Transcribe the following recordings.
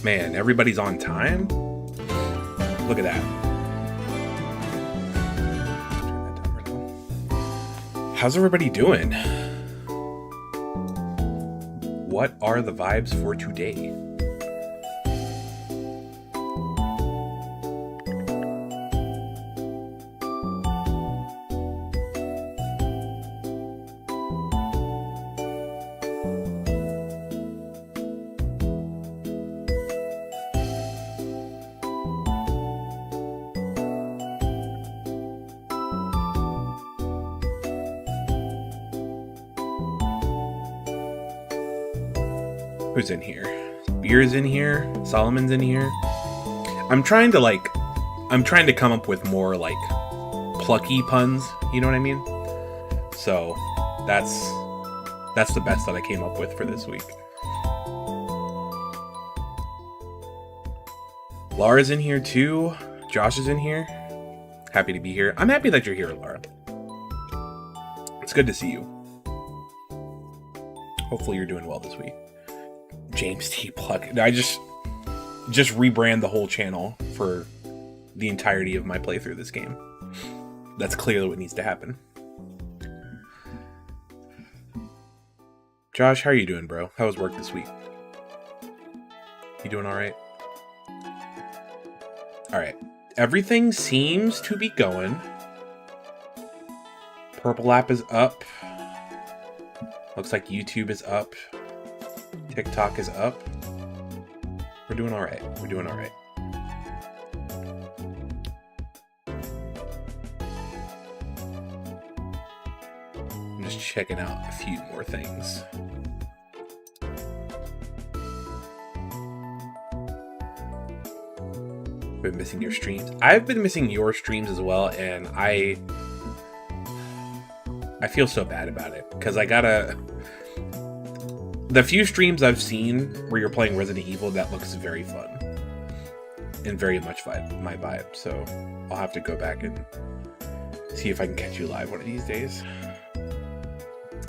Man, everybody's on time? Look at that. How's everybody doing? What are the vibes for today? Who's in here? Beer's in here. Solomon's in here. I'm trying to come up with more like plucky puns. You know what I mean? So that's the best that I came up with for this week. Laura's in here too. Josh is in here. Happy to be here. I'm happy that you're here, Laura. It's good to see you. Hopefully you're doing well this week. James T. Pluck. I just rebrand the whole channel for the entirety of my playthrough this game. That's clearly what needs to happen. Josh, how are you doing, bro? How was work this week? You doing all right? All right. Everything seems to be going. Purple app is up. Looks like YouTube is up. TikTok is up. We're doing all right. We're doing all right. I'm just checking out a few more things. Been missing your streams. I've been missing your streams as well, and I feel so bad about it because the few streams I've seen where you're playing Resident Evil, that looks very fun and very much my vibe. So I'll have to go back and see if I can catch you live one of these days.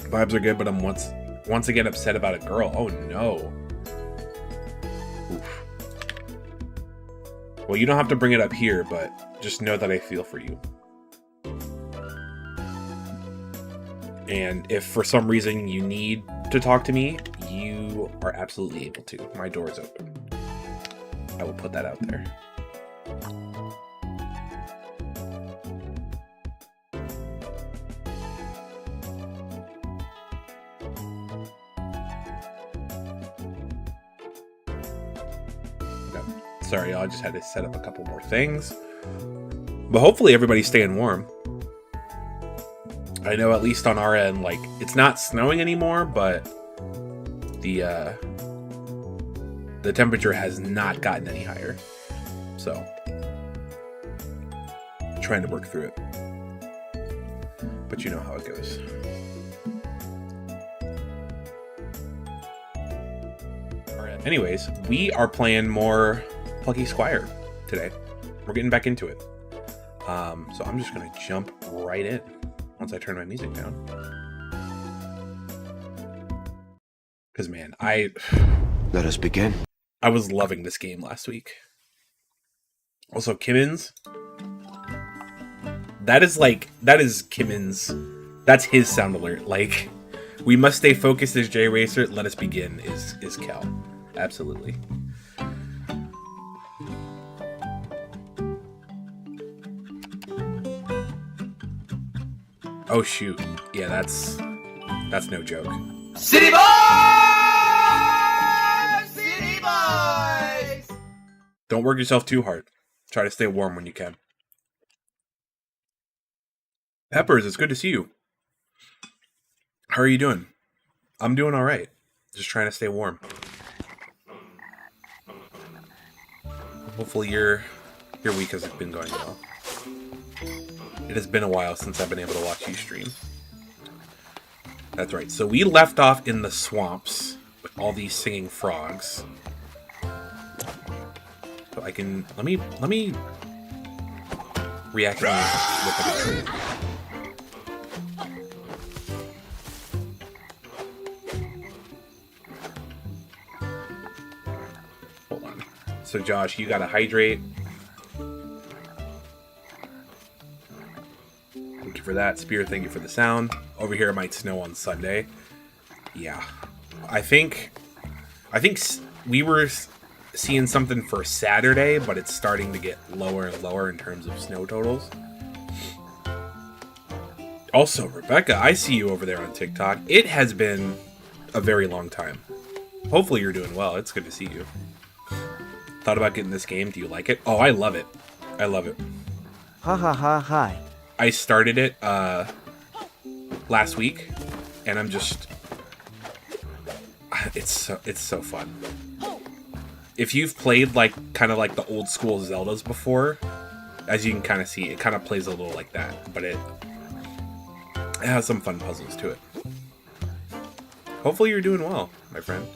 Vibes are good, but I'm once again upset about a girl. Oh no. Oof. Well, you don't have to bring it up here, but just know that I feel for you. And if for some reason you need to talk to me, you are absolutely able to. My door is open. I will put that out there. No, sorry, y'all. I just had to set up a couple more things. But hopefully everybody's staying warm. I know at least on our end, like, it's not snowing anymore, but the temperature has not gotten any higher. So, trying to work through it. But you know how it goes. Alright. Anyways, we are playing more Plucky Squire today. We're getting back into it. So I'm just going to jump right in. Once I turn my music down. Because, man, Let us begin. I was loving this game last week. Also, Kimmins. That is Kimmins. That's his sound alert. Like, we must stay focused as J Racer. Let us begin is Cal. Absolutely. Oh shoot. Yeah, that's no joke. City boys! City boys! Don't work yourself too hard. Try to stay warm when you can. Peppers, it's good to see you. How are you doing? I'm doing all right. Just trying to stay warm. Hopefully your week has been going well. It has been a while since I've been able to watch you stream. That's right. So we left off in the swamps with all these singing frogs. So I can let me reactivate with the control. Hold on. So Josh, you gotta hydrate. Thank you for that. Spear, thank you for the sound. Over here it might snow on Sunday. Yeah. I think we were seeing something for Saturday, but it's starting to get lower and lower in terms of snow totals. Also, Rebecca, I see you over there on TikTok. It has been a very long time. Hopefully you're doing well. It's good to see you. Thought about getting this game. Do you like it? Oh, I love it. I love it. Ha ha ha hi. I started it last week, and I'm just... It's so fun. If you've played kind of like the old school Zeldas before, as you can kind of see, it kind of plays a little like that, but it has some fun puzzles to it. Hopefully you're doing well, my friend.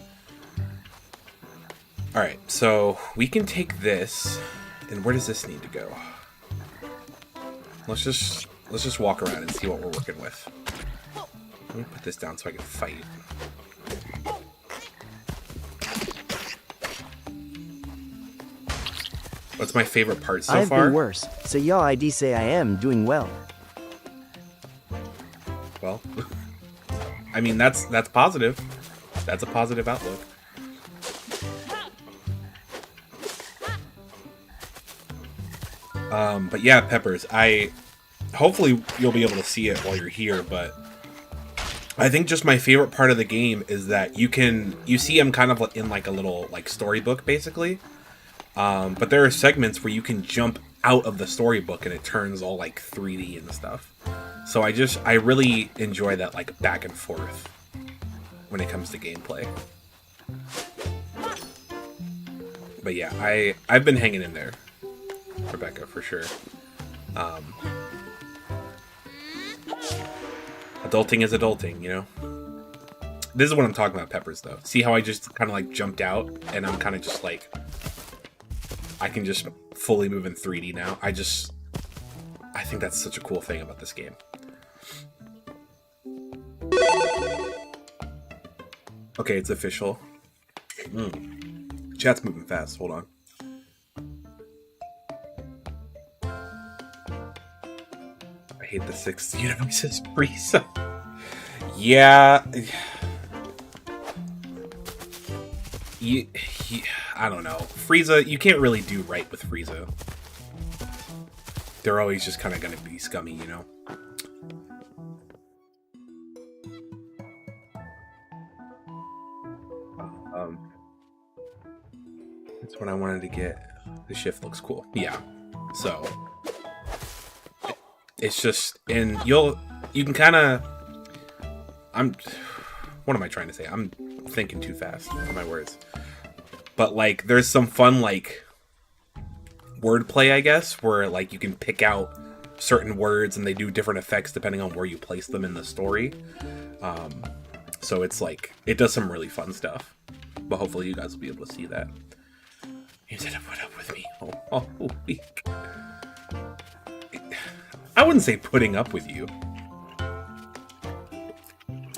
Alright, so we can take this, and where does this need to go? Let's just walk around and see what we're working with. Let me put this down so I can fight. What's my favorite part so I've far? been worse, so y'all ID say I am doing well. Well, I mean, that's positive. That's a positive outlook. But yeah, Peppers, hopefully you'll be able to see it while you're here, but I think just my favorite part of the game is that you see him kind of in like a little like storybook basically. But there are segments where you can jump out of the storybook and it turns all like 3D and stuff. So I really enjoy that like back and forth when it comes to gameplay. But yeah, I've been hanging in there, Rebecca, for sure. Adulting is adulting, you know? This is what I'm talking about, Peppers, though. See how I just kind of like jumped out and I'm kind of just like... I can just fully move in 3D now. I think that's such a cool thing about this game. Okay, it's official. Chat's moving fast. Hold on. I hate the 6th universe's Frieza. Yeah. I don't know. Frieza, you can't really do right with Frieza. They're always just kind of going to be scummy, you know? That's what I wanted to get. The shift looks cool. Yeah. So, it's just, and you can kind of, what am I trying to say? I'm thinking too fast for my words. But like there's some fun like wordplay, I guess, where like you can pick out certain words and they do different effects depending on where you place them in the story. So it's like it does some really fun stuff. But hopefully you guys will be able to see that. Instead of put up with me all week. I wouldn't say putting up with you.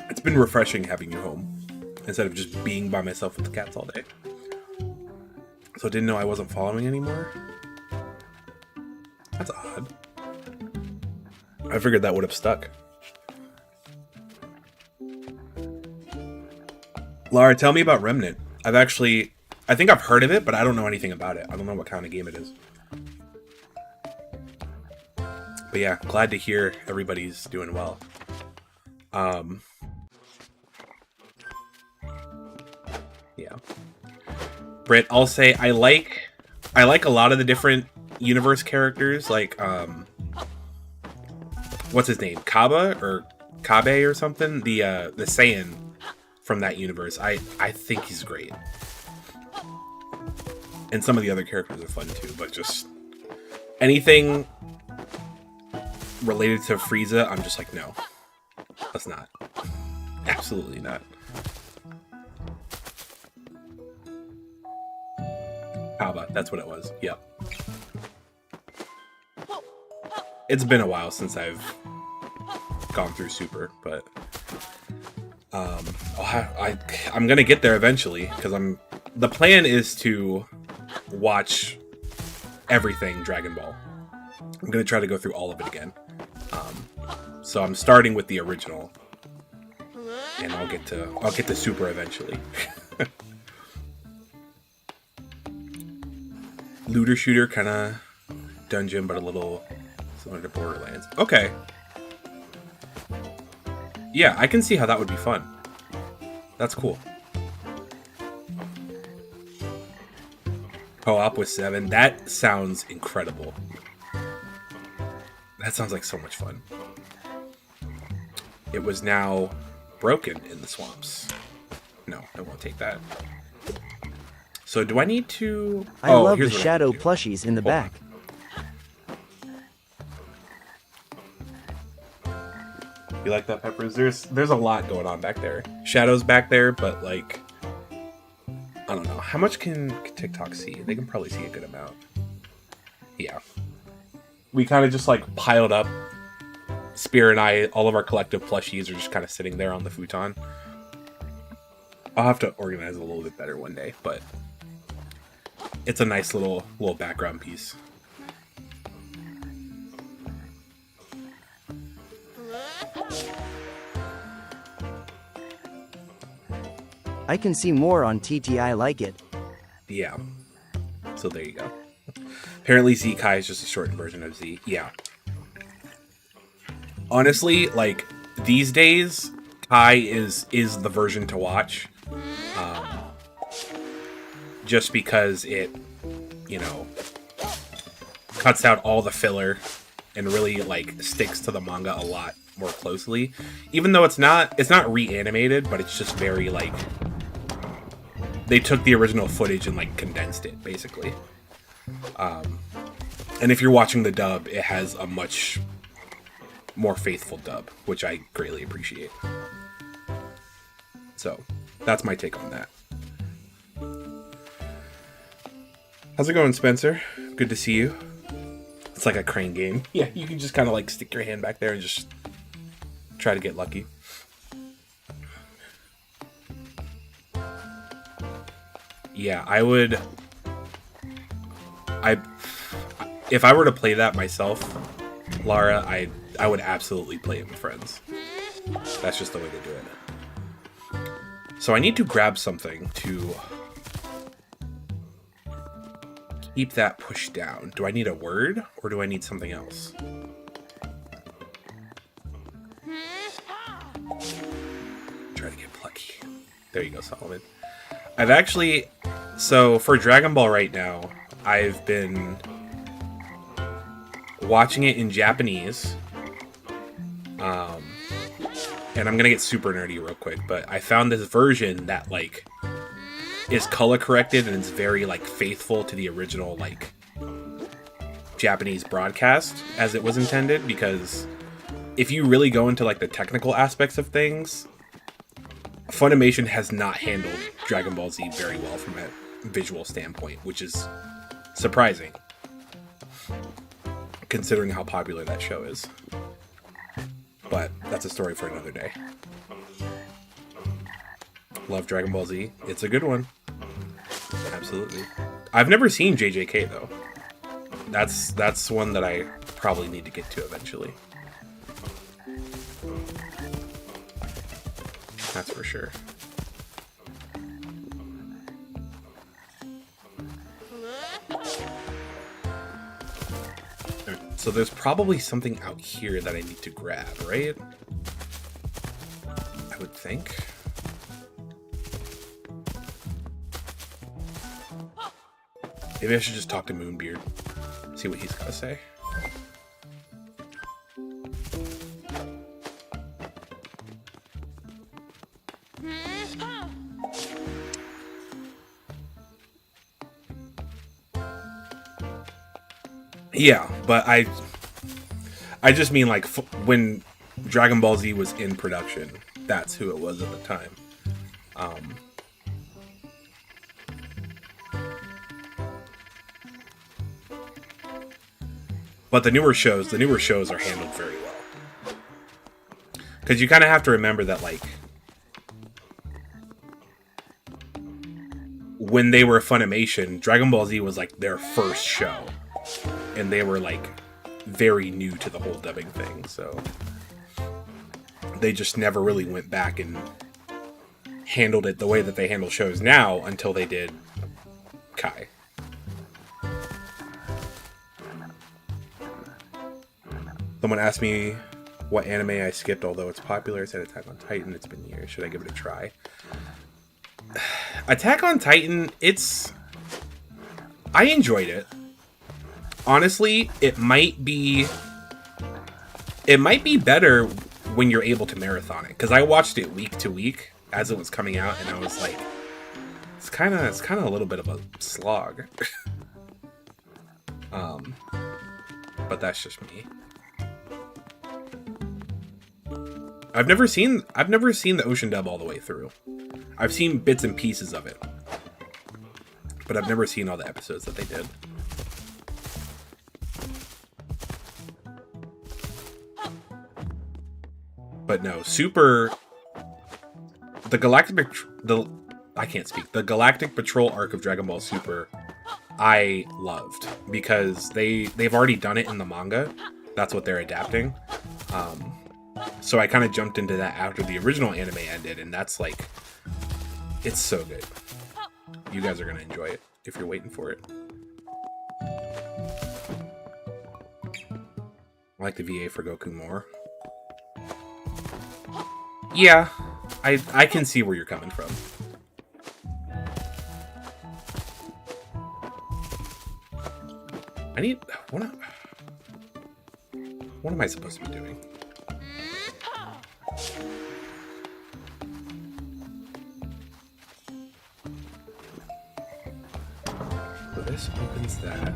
It's been refreshing having you home instead of just being by myself with the cats all day. So didn't know I wasn't following anymore? That's odd. I figured that would have stuck. Lara, tell me about Remnant. I think I've heard of it, but I don't know anything about it. I don't know what kind of game it is. But yeah, glad to hear everybody's doing well. Yeah. Britt, I'll say I like a lot of the different universe characters, like what's his name? Kaba or Kabe or something? The Saiyan from that universe. I think he's great. And some of the other characters are fun too, but just anything related to Frieza, I'm just like, no. Let's not. Absolutely not. Kaba, that's what it was. Yep. It's been a while since I've gone through Super, but I'm gonna get there eventually because the plan is to watch everything Dragon Ball. I'm gonna try to go through all of it again. So I'm starting with the original, and I'll get to Super eventually. Looter shooter kind of dungeon, but a little similar to Borderlands. Okay. Yeah, I can see how that would be fun. That's cool. Co-op with 7. That sounds incredible. That sounds like so much fun. It was now broken in the swamps. No, I won't take that. So do I need to... I love the shadow plushies in the back. You like that, Peppers? There's a lot going on back there. Shadow's back there, but like... I don't know. How much can TikTok see? They can probably see a good amount. Yeah. We kind of just like piled up. Spear and I, all of our collective plushies are just kind of sitting there on the futon. I'll have to organize it a little bit better one day, but it's a nice little background piece. I can see more on TTI like it. Yeah. So there you go. Apparently Z Kai is just a shortened version of Z. Yeah. Honestly, like, these days, Kai is the version to watch. Just because it, you know, cuts out all the filler and really, like, sticks to the manga a lot more closely. Even though it's not reanimated, but it's just very, like, they took the original footage and, like, condensed it, basically. And if you're watching the dub, it has a much more faithful dub, which I greatly appreciate. So, that's my take on that. How's it going, Spencer? Good to see you. It's like a crane game. Yeah, you can just kind of like stick your hand back there and just try to get lucky. Yeah, if I were to play that myself, Lara, I would absolutely play it with friends. That's just the way to do it. So I need to grab something to keep that pushed down. Do I need a word or do I need something else? Try to get Plucky. There you go, Solomon. I've actually... So, for Dragon Ball right now, I've been watching it in Japanese. And I'm gonna get super nerdy real quick, but I found this version that, like, is color corrected and it's very, like, faithful to the original, like, Japanese broadcast as it was intended, because if you really go into, like, the technical aspects of things, Funimation has not handled Dragon Ball Z very well from a visual standpoint, which is surprising, considering how popular that show is. But that's a story for another day. Love Dragon Ball Z. It's a good one. Absolutely. I've never seen JJK, though. That's one that I probably need to get to eventually. That's for sure. So there's probably something out here that I need to grab, right? I would think. Maybe I should just talk to Moonbeard. See what he's gonna say. Yeah, but I just mean, like, when Dragon Ball Z was in production, that's who it was at the time. But the newer shows are handled very well. Because you kind of have to remember that, like, when they were Funimation, Dragon Ball Z was like their first show, and they were like very new to the whole dubbing thing, so they just never really went back and handled it the way that they handle shows now until they did Kai. Someone asked me what anime I skipped, although it's popular. I said Attack on Titan. It's been years. Should I give it a try? Attack on Titan, I enjoyed it. Honestly, it might be better when you're able to marathon it, because I watched it week to week as it was coming out, and I was like, it's kind of a little bit of a slog. But that's just me. I've never seen the Ocean dub all the way through. I've seen bits and pieces of it, but I've never seen all the episodes that they did. But no, the Galactic Patrol arc of Dragon Ball Super, I loved, because they've already done it in the manga. That's what they're adapting. So I kind of jumped into that after the original anime ended, and that's like, it's so good. You guys are gonna enjoy it if you're waiting for it. I like the VA for Goku more. Yeah, I can see where you're coming from. What am I supposed to be doing? So this opens that.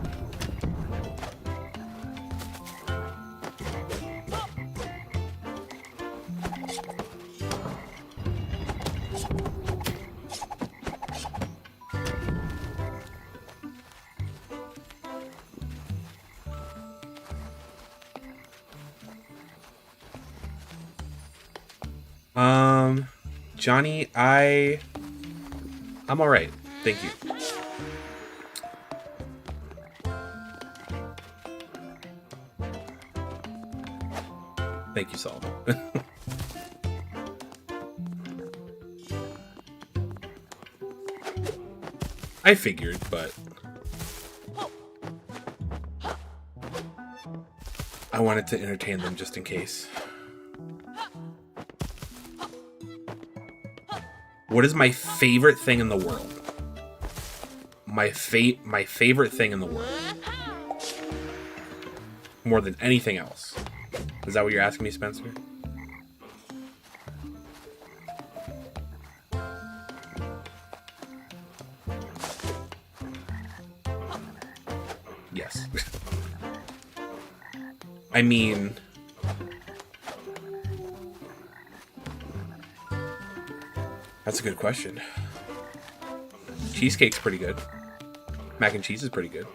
Johnny, I'm all right. Thank you. Thank you, Solomon. I figured, but I wanted to entertain them just in case. What is my favorite thing in the world? My favorite thing in the world. More than anything else. Is that what you're asking me, Spencer? Yes. I mean, that's a good question. Cheesecake's pretty good. Mac and cheese is pretty good.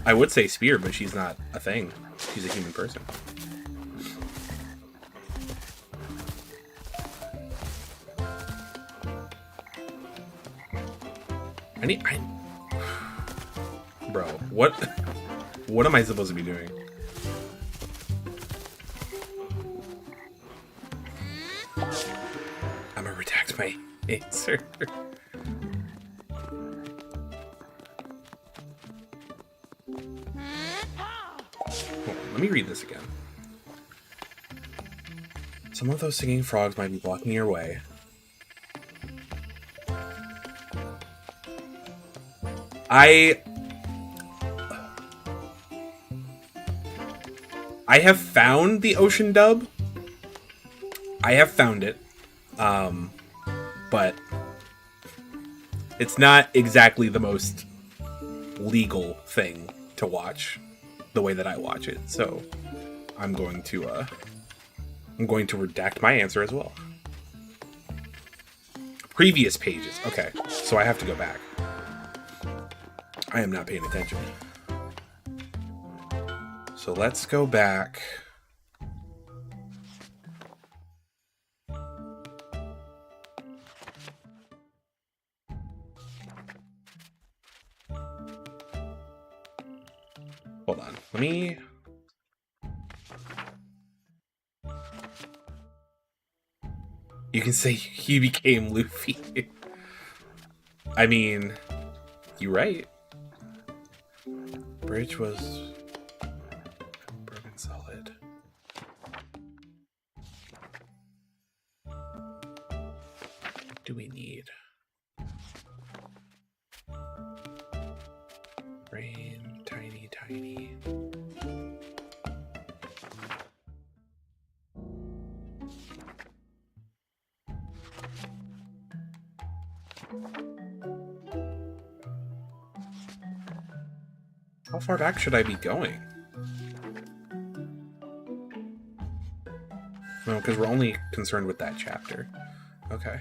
I would say Spear, but she's not a thing. She's a human person. Bro, what am I supposed to be doing? I'm gonna redact my answer. Hold on, let me read this again. Some of those singing frogs might be blocking your way. I have found the Ocean dub. I have found it. But it's not exactly the most legal thing to watch the way that I watch it. So I'm going to redact my answer as well. Previous pages. Okay, so I have to go back. I am not paying attention. So let's go back. Hold on. Let me... You can say he became Luffy. I mean, you're right. Bridge was broken solid. What do we need? Rain, tiny. How far back should I be going? No, because we're only concerned with that chapter. Okay.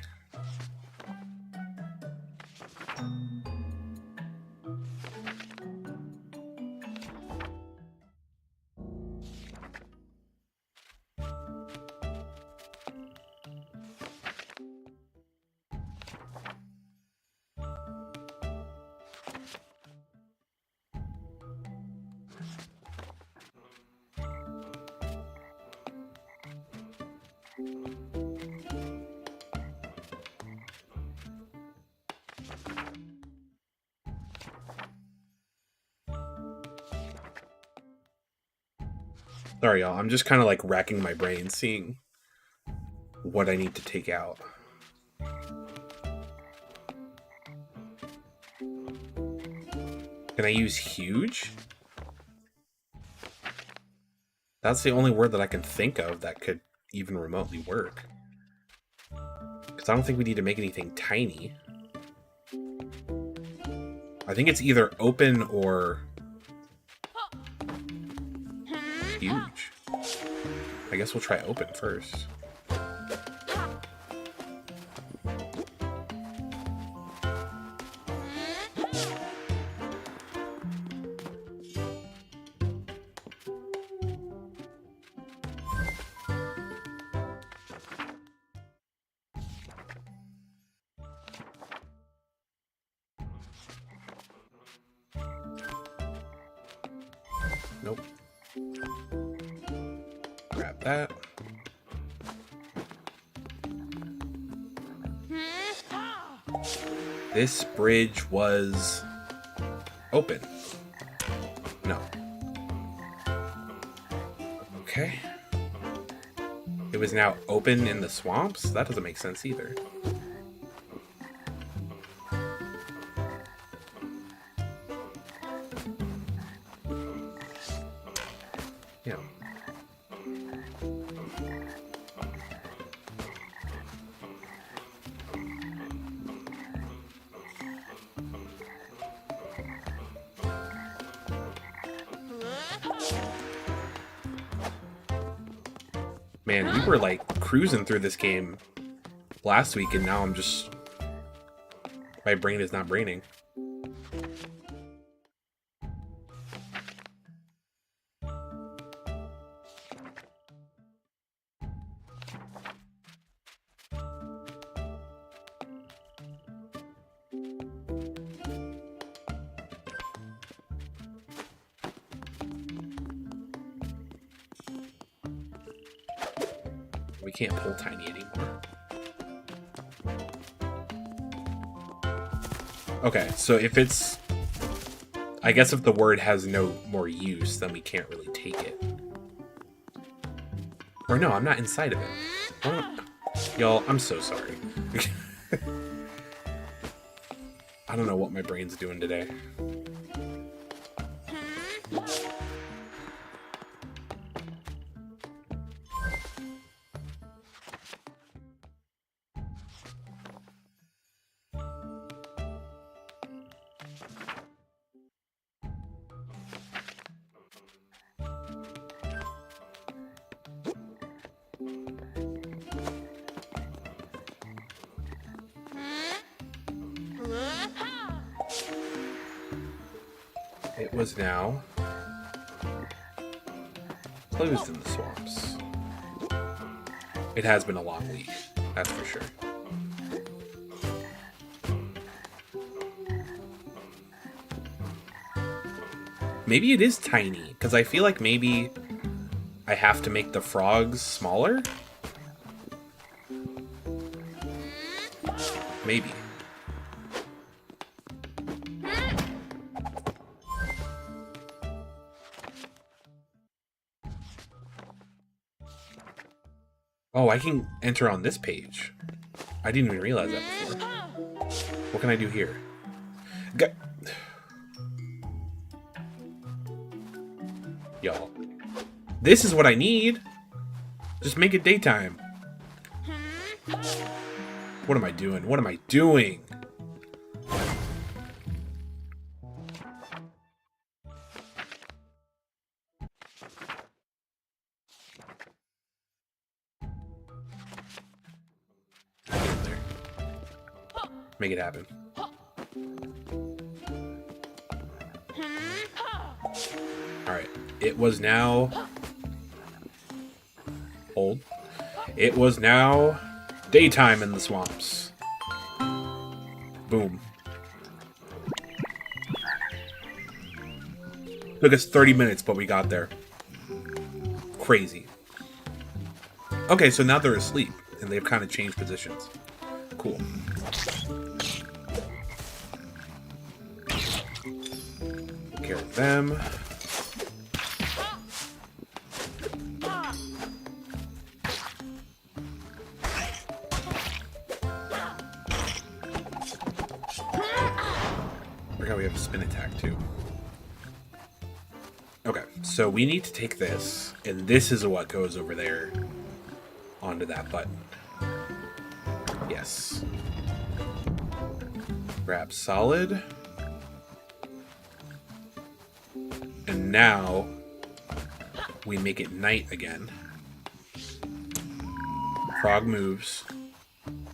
Sorry, y'all. I'm just kind of like racking my brain, seeing what I need to take out. Can I use huge? That's the only word that I can think of that could even remotely work. Because I don't think we need to make anything tiny. I think it's either open or huge. I guess we'll try open first. Nope. Grab that. This bridge was open. No. Okay. It was now open in the swamps? That doesn't make sense either. Yeah. Man, we were like cruising through this game last week, and now I'm just... My brain is not braining. We can't pull tiny anymore. Okay, so if it's... I guess if the word has no more use, then we can't really take it. Or no, I'm not inside of it. Y'all, I'm so sorry. I don't know what my brain's doing today. It was now closed in the swamps. It has been a long week, that's for sure. Maybe it is tiny, because I feel like maybe I have to make the frogs smaller? Maybe. Oh, I can enter on this page. I didn't even realize that before. What can I do here? Y'all. This is what I need. Just make it daytime. What am I doing? What am I doing? Make it happen. Alright. It was now... Hold. It was now daytime in the swamps. Boom. Took us 30 minutes, but we got there. Crazy. Okay, so now they're asleep, and they've kind of changed positions. Cool. Take care of them. We have a spin attack too. Okay, so we need to take this, and this is what goes over there onto that button. Yes. Grab solid. And now we make it night again. Frog moves,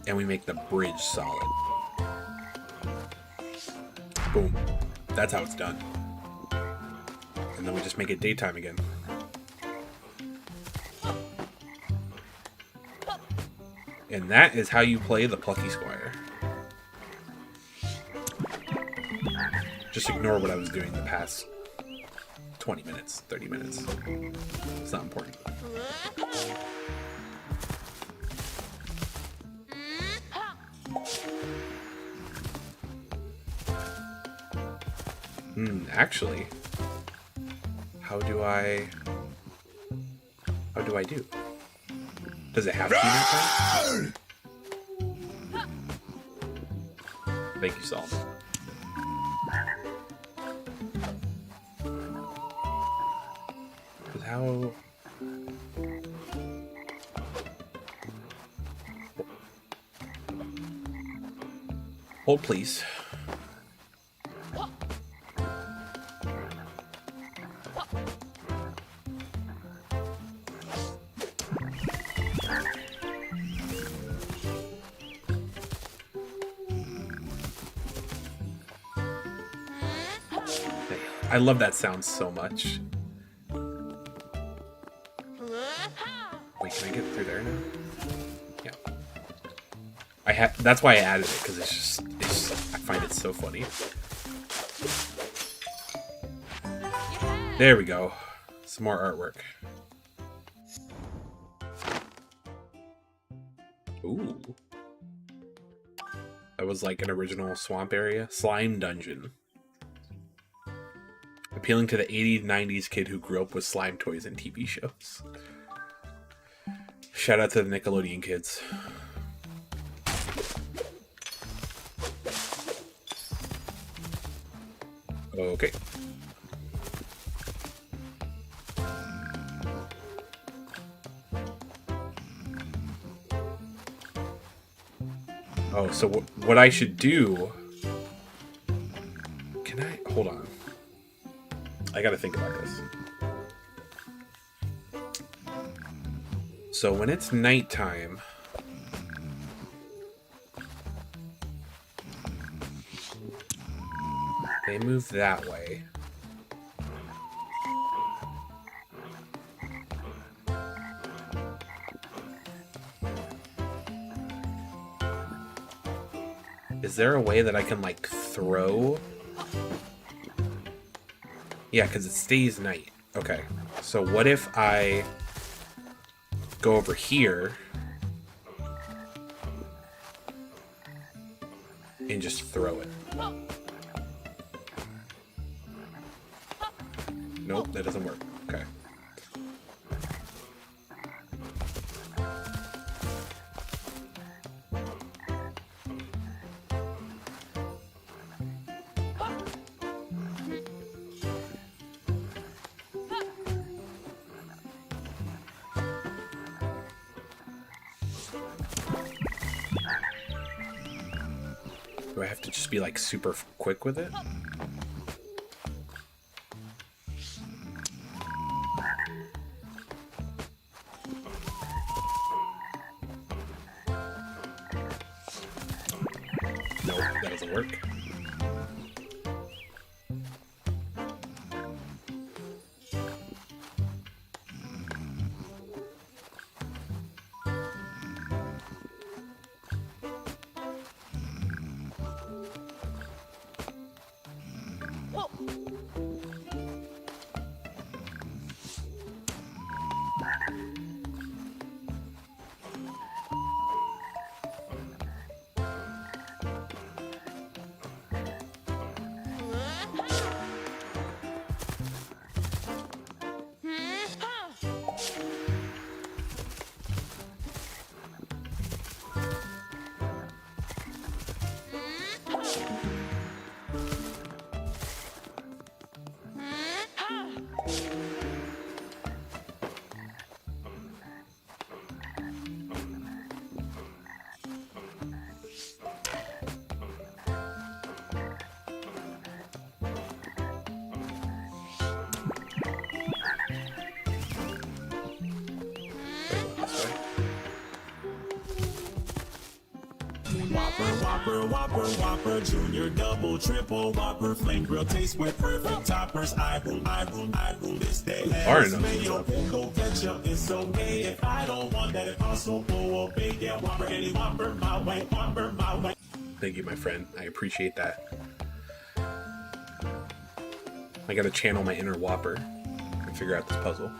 and we make the bridge solid. Boom. That's how it's done. And then we just make it daytime again. And that is how you play the Plucky Squire. Just ignore what I was doing the past 20 minutes, 30 minutes. It's not important. Actually, how do I do? Does it have to be that time? Thank you, Salt. Because how... Hold, please. I love that sound so much. Wait, can I get through there now? Yeah. That's why I added it, because it's just I find it so funny. There we go. Some more artwork. Ooh. That was like an original swamp area. Slime dungeon. Appealing to the 80s, 90s kid who grew up with slime toys and TV shows. Shout out to the Nickelodeon kids. Okay. Oh, so what I should do... Can I... Hold on. I gotta think about this. So when it's nighttime... They move that way. Is there a way that I can, like, throw... Yeah, because it stays night. Okay. So what if I go over here and just throw it? Nope, that doesn't work. Okay. Do I have to just be like super quick with it? Nope, that doesn't work. Whopper, junior, double, triple, Whopper, flame grill, taste with perfect toppers. I rule this day. Lettuce, mayo, pickle, ketchup, it's okay. If I don't want that, it also will obey. Yeah, Whopper, any Whopper, my way, Whopper, my way. Thank you, my friend. I appreciate that. I gotta channel my inner Whopper and figure out this puzzle.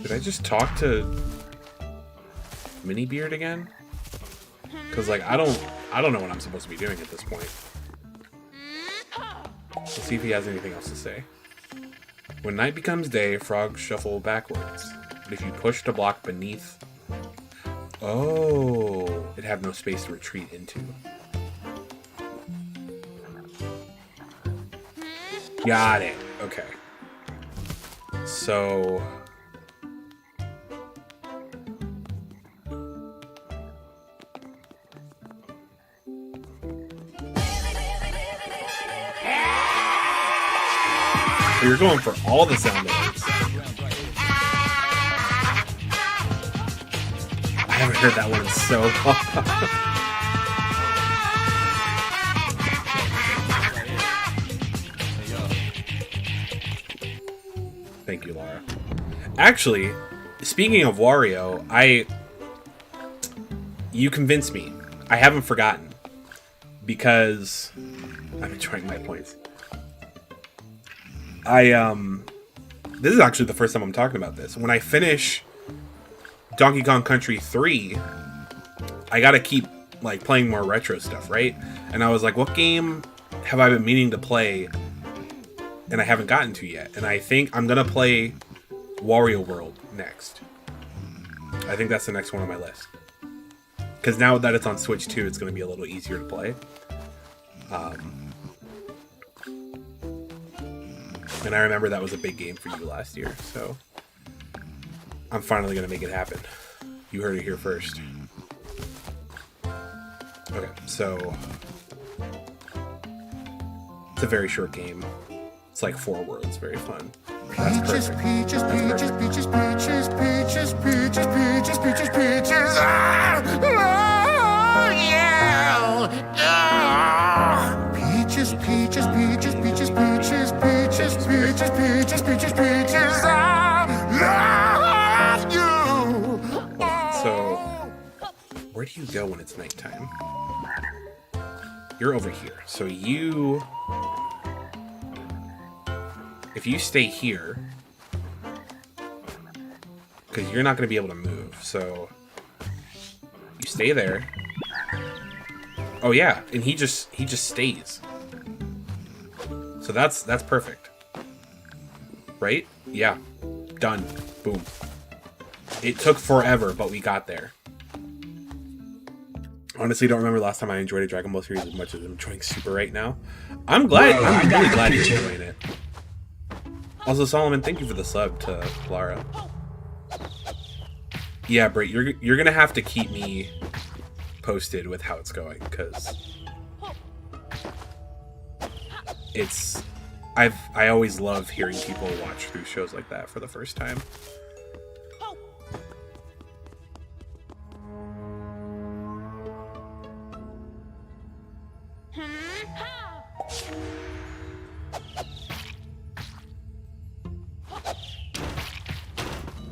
Did I just talk to Mini Beard again? Cause like I don't know what I'm supposed to be doing at this point. Let's see if he has anything else to say. When night becomes day, frogs shuffle backwards. But if you push the block beneath, oh, it'd have no space to retreat into. Got it. Okay. So you're going for all the sound waves. I haven't heard that one in so long. Thank you, Laura. Actually, speaking of Wario, you convinced me. I haven't forgotten. Because I'm enjoying my points. This is actually the first time I'm talking about this. When I finish Donkey Kong Country 3, I gotta keep like playing more retro stuff, right? And I was like, what game have I been meaning to play and I haven't gotten to yet? And I think I'm gonna play Wario World next. I think that's the next one on my list. Because now that it's on Switch 2, it's gonna be a little easier to play. And I remember that was a big game for you last year, so I'm finally going to make it happen. You heard it here first. Okay, so it's a very short game. It's like 4 worlds, very fun. That's perfect. Peaches, peaches, peaches, peaches, peaches, peaches, peaches, peaches, peaches. Oh, yeah. Peaches, peaches, peaches, peaches, peaches, peaches, peaches, peaches, peaches, peaches. I love you. So, where do you go when it's nighttime? You're over here. So you... If you stay here, because you're not going to be able to move, so you stay there. Oh yeah, and he just stays. So that's perfect, right? Yeah, done. Boom. It took forever, but we got there. Honestly, don't remember last time I enjoyed a Dragon Ball series as much as I'm enjoying Super right now. I'm glad. I'm really glad you're enjoying it. Also, Solomon, thank you for the sub to Lara. Yeah, Brit, you're gonna have to keep me posted with how it's going, because it's I always love hearing people watch through shows like that for the first time.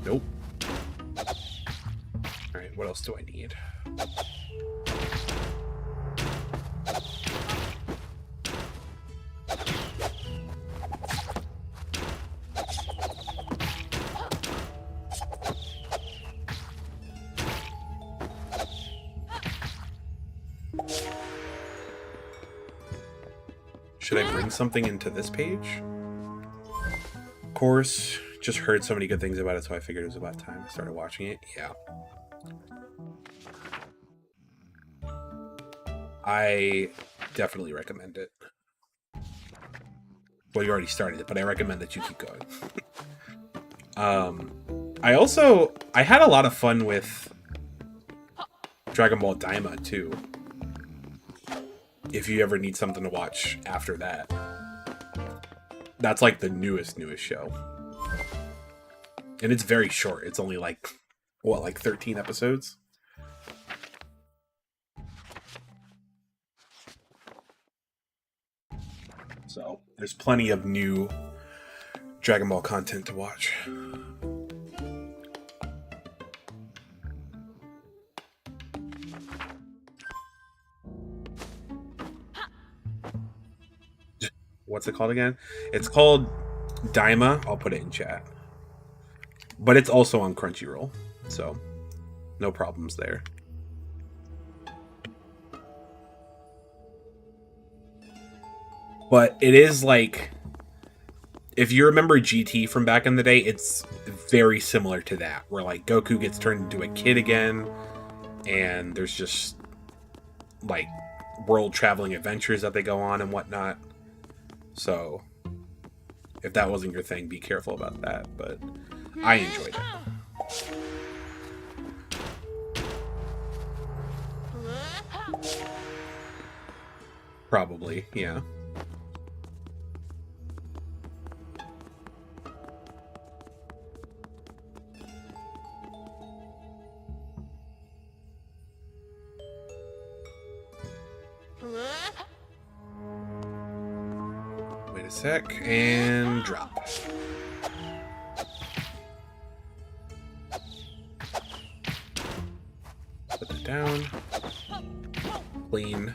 Nope. Alright, what else do I need? Should I bring something into this page? Of course. Just heard so many good things about it, so I figured it was about time. Started watching it. Yeah. I definitely recommend it. Well, you already started it, but I recommend that you keep going. I had a lot of fun with Dragon Ball Daima, too. If you ever need something to watch after that. That's like the newest show. And it's very short. It's only like, what, like 13 episodes? So, there's plenty of new Dragon Ball content to watch. What's it called again? It's called Daima. I'll put it in chat. But it's also on Crunchyroll, so no problems there. But it is like, if you remember GT from back in the day, it's very similar to that, where like Goku gets turned into a kid again, and there's just like world traveling adventures that they go on and whatnot. So if that wasn't your thing, be careful about that, but I enjoyed it. Probably, yeah. Wait a sec, and drop. Put that down. Clean.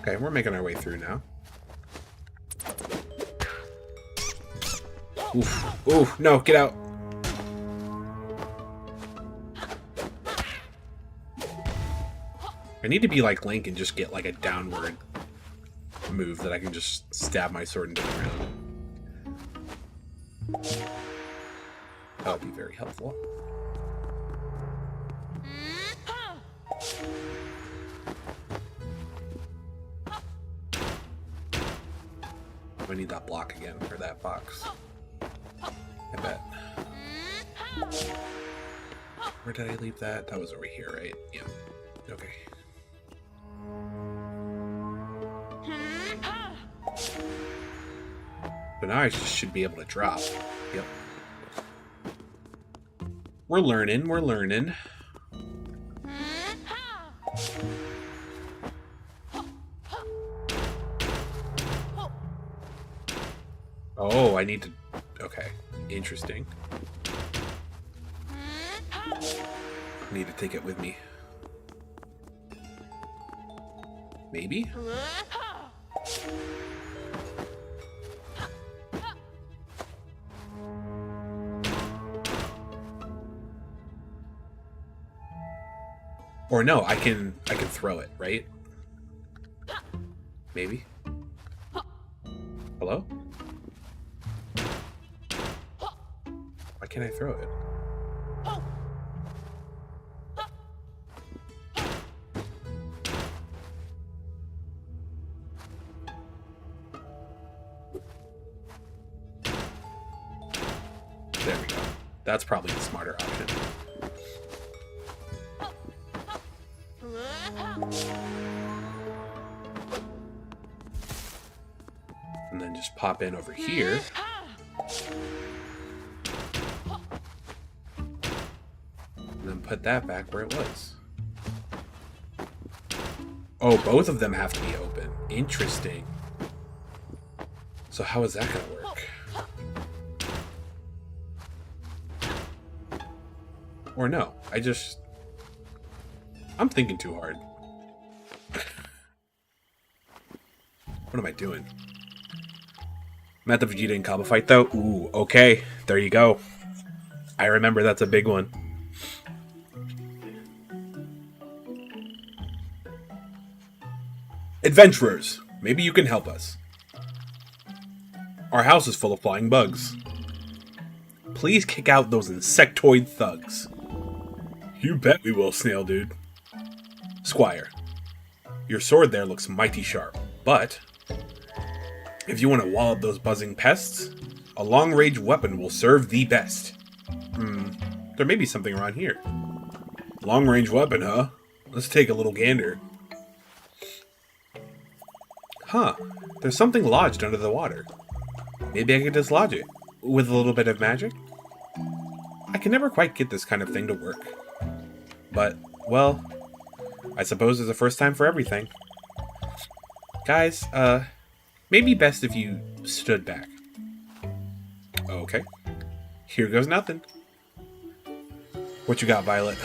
Okay, we're making our way through now. Oof. Oof. No, get out. I need to be like Link and just get like a downward move that I can just stab my sword into the ground. That would be very helpful. I need that block again for that box. I bet. Where did I leave that? That was over here, right? Yeah. Okay. But now I should be able to drop. Yep. We're learning, we're learning. Oh, I need to... Okay. Interesting. I need to take it with me. Maybe? Or no, I can throw it, right? Maybe? Hello? Why can't I throw it? There we go. That's probably the smarter option. And then just pop in over here. And then put that back where it was. Oh, both of them have to be open. Interesting. So how is that going to work? Or no, I'm thinking too hard. What am I doing? I'm at the Vegeta and Kaba fight though. Ooh, okay. There you go. I remember that's a big one. Adventurers, maybe you can help us. Our house is full of flying bugs. Please kick out those insectoid thugs. You bet we will, Snail Dude. Squire, your sword there looks mighty sharp, but if you want to wall up those buzzing pests, a long-range weapon will serve thee best. There may be something around here. Long-range weapon, huh? Let's take a little gander. Huh, there's something lodged under the water. Maybe I could dislodge it with a little bit of magic? I can never quite get this kind of thing to work. But, well, I suppose there's a first time for everything. Guys, maybe best if you stood back. Okay. Here goes nothing. What you got, Violet?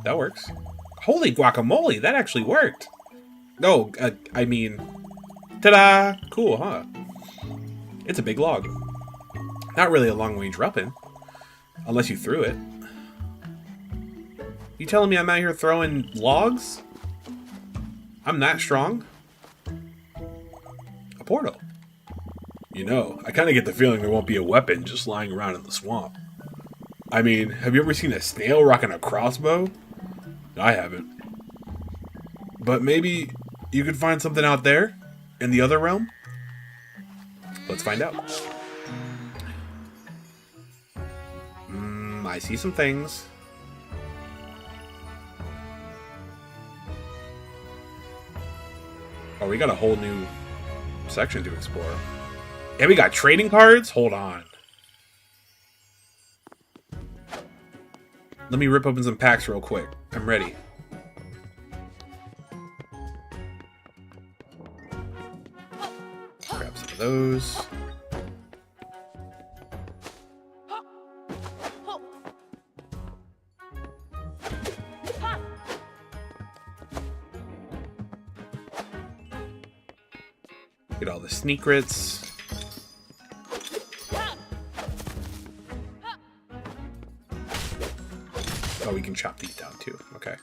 That works. Holy guacamole, that actually worked! Oh, I mean... Ta-da! Cool, huh? It's a big log. Not really a long-range weapon. Unless you threw it. You telling me I'm out here throwing logs? I'm that strong? A portal. You know, I kind of get the feeling there won't be a weapon just lying around in the swamp. I mean, have you ever seen a snail rocking a crossbow? I haven't. But maybe you could find something out there? In the other realm? Let's find out. I see some things. Oh, we got a whole new section to explore. And we got trading cards? Hold on. Let me rip open some packs real quick. I'm ready. Grab some of those. Get all the sneakrits. Oh, we can chop these down too. Okay.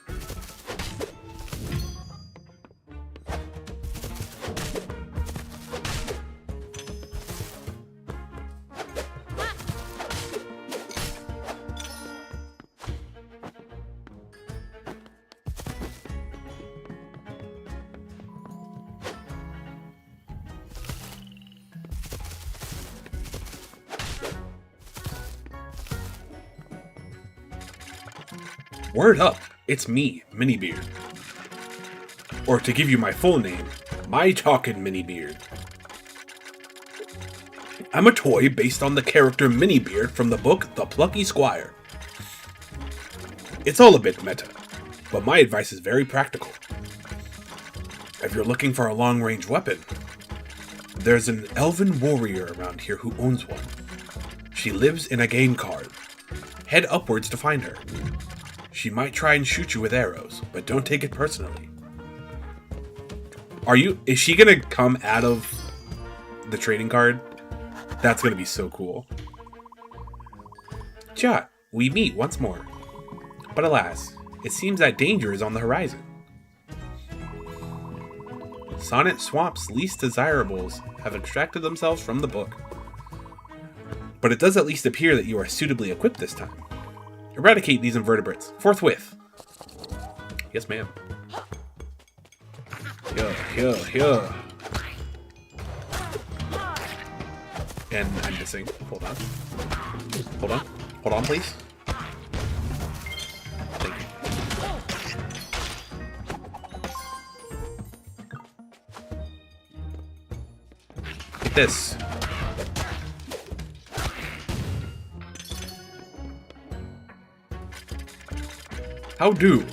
Word up, it's me, Minibeard. Or to give you my full name, My Talkin' Minibeard. I'm a toy based on the character Minibeard from the book The Plucky Squire. It's all a bit meta, but my advice is very practical. If you're looking for a long-range weapon, there's an elven warrior around here who owns one. She lives in a game card. Head upwards to find her. She might try and shoot you with arrows, but don't take it personally. Is she gonna come out of the trading card? That's gonna be so cool. Jot, we meet once more. But alas, it seems that danger is on the horizon. Sonnet Swamp's least desirables have extracted themselves from the book. But it does at least appear that you are suitably equipped this time. Eradicate these invertebrates, forthwith. Yes, ma'am. Here. And I'm missing. Hold on, please. Thank you. Get this. How do?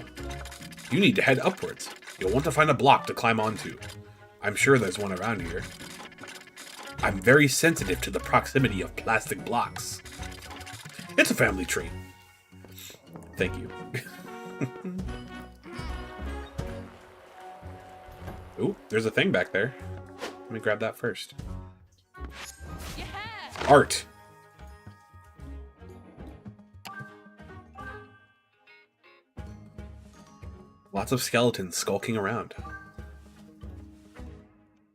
You need to head upwards. You'll want to find a block to climb onto. I'm sure there's one around here. I'm very sensitive to the proximity of plastic blocks. It's a family trait. Thank you. Ooh, there's a thing back there. Let me grab that first. Yeah. Art. Lots of skeletons skulking around.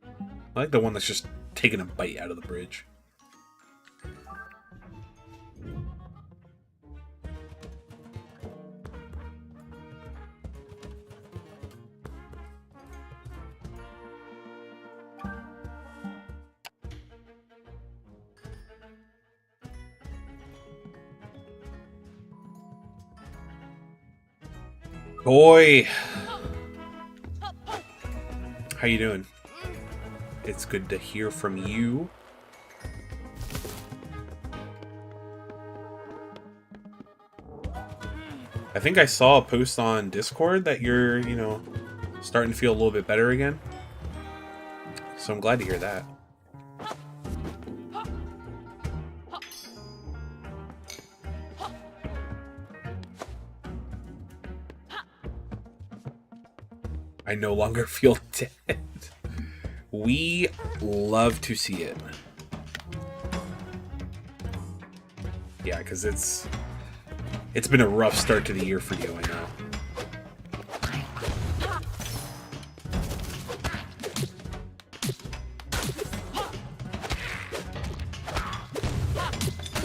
I like the one that's just taking a bite out of the bridge. Boy, how you doing? It's good to hear from you. I think I saw a post on Discord that you're, starting to feel a little bit better again. So I'm glad to hear that. I no longer feel dead. We love to see it. Yeah, because it's been a rough start to the year for you, I know.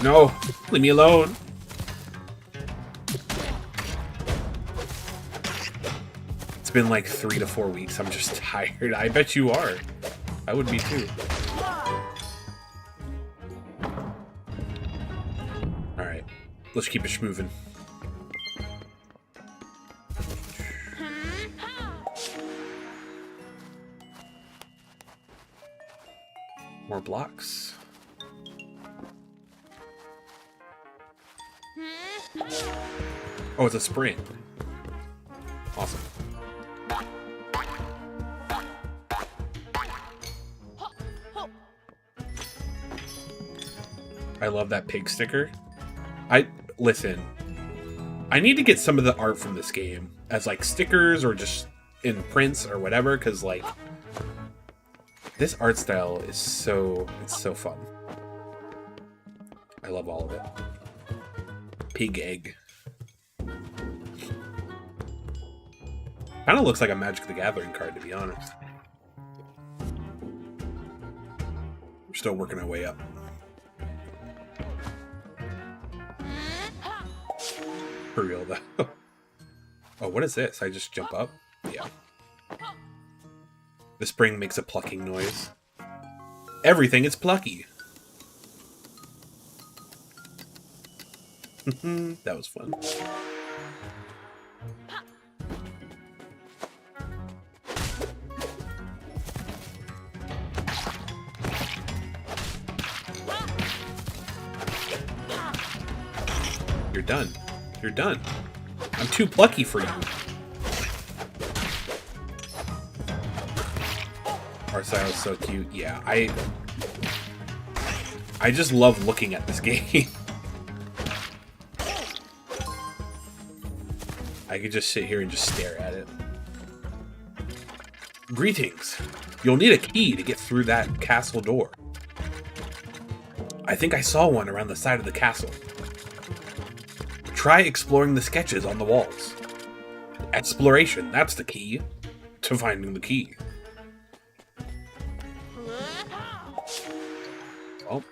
No, leave me alone. It's been like 3 to 4 weeks. I'm just tired. I bet you are. I would be too. Alright. Let's keep it moving. More blocks. Oh, it's a spring. Awesome. I love that pig sticker. Listen, I need to get some of the art from this game as like stickers or just in prints or whatever, because like this art style is it's so fun. I love all of it. Pig egg. Kind of looks like a Magic the Gathering card, to be honest. We're still working our way up. For real, though. Oh, what is this? I just jump up? Yeah. The spring makes a plucking noise. Everything is plucky. That was fun. You're done. You're done. I'm too plucky for you. Arsyle's so cute. Yeah, I just love looking at this game. I could just sit here and just stare at it. Greetings. You'll need a key to get through that castle door. I think I saw one around the side of the castle. Try exploring the sketches on the walls. Exploration, that's the key to finding the key. Well,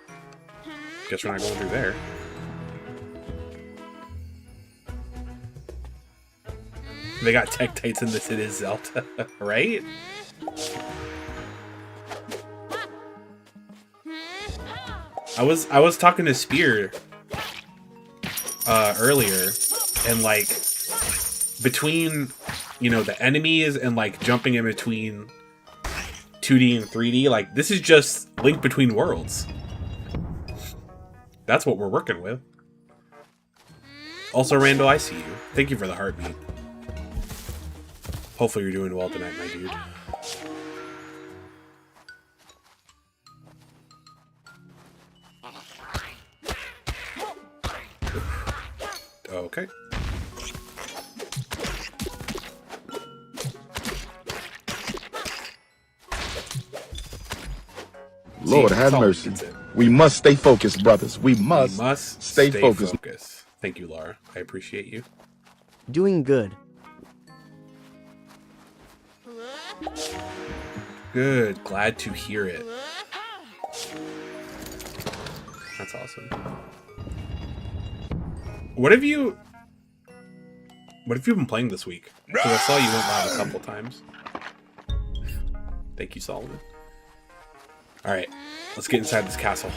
guess we're not going through there. They got Tektites in this. It is Zelda, right? I was talking to Spear earlier, and like between, you know, the enemies and like jumping in between 2D and 3D, like this is just Link Between Worlds. That's what we're working with. Also, Randall, I see you. Thank you for the heartbeat. Hopefully you're doing well tonight, my dude. Okay. Lord have mercy. We must stay focused, brothers. We must stay focused. Thank you, Laura. I appreciate you. Doing good. Good. Glad to hear it. That's awesome. What have you been playing this week? Because I saw you went live a couple times. Thank you, Solomon. Alright, let's get inside this castle.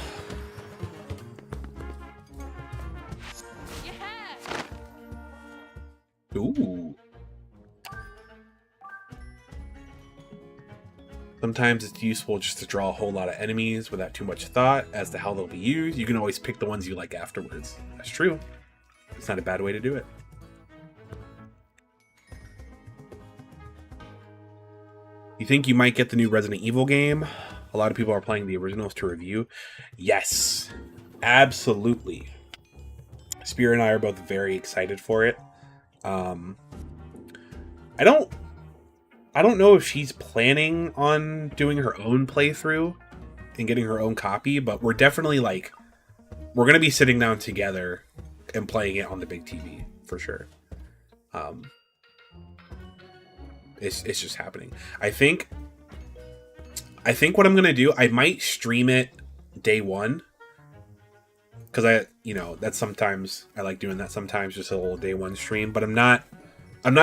Ooh. Sometimes it's useful just to draw a whole lot of enemies without too much thought as to how they'll be used. You can always pick the ones you like afterwards. That's true. It's not a bad way to do it. You think you might get the new Resident Evil game? A lot of people are playing the originals to review. Yes, absolutely. Spear and I are both very excited for it. I don't know if she's planning on doing her own playthrough and getting her own copy, but we're definitely like, we're going to be sitting down together and playing it on the big TV for sure. It's just happening. I think what I'm going to do, I might stream it day one. Cause that's sometimes I like doing that sometimes, just a little day one stream, but I'm not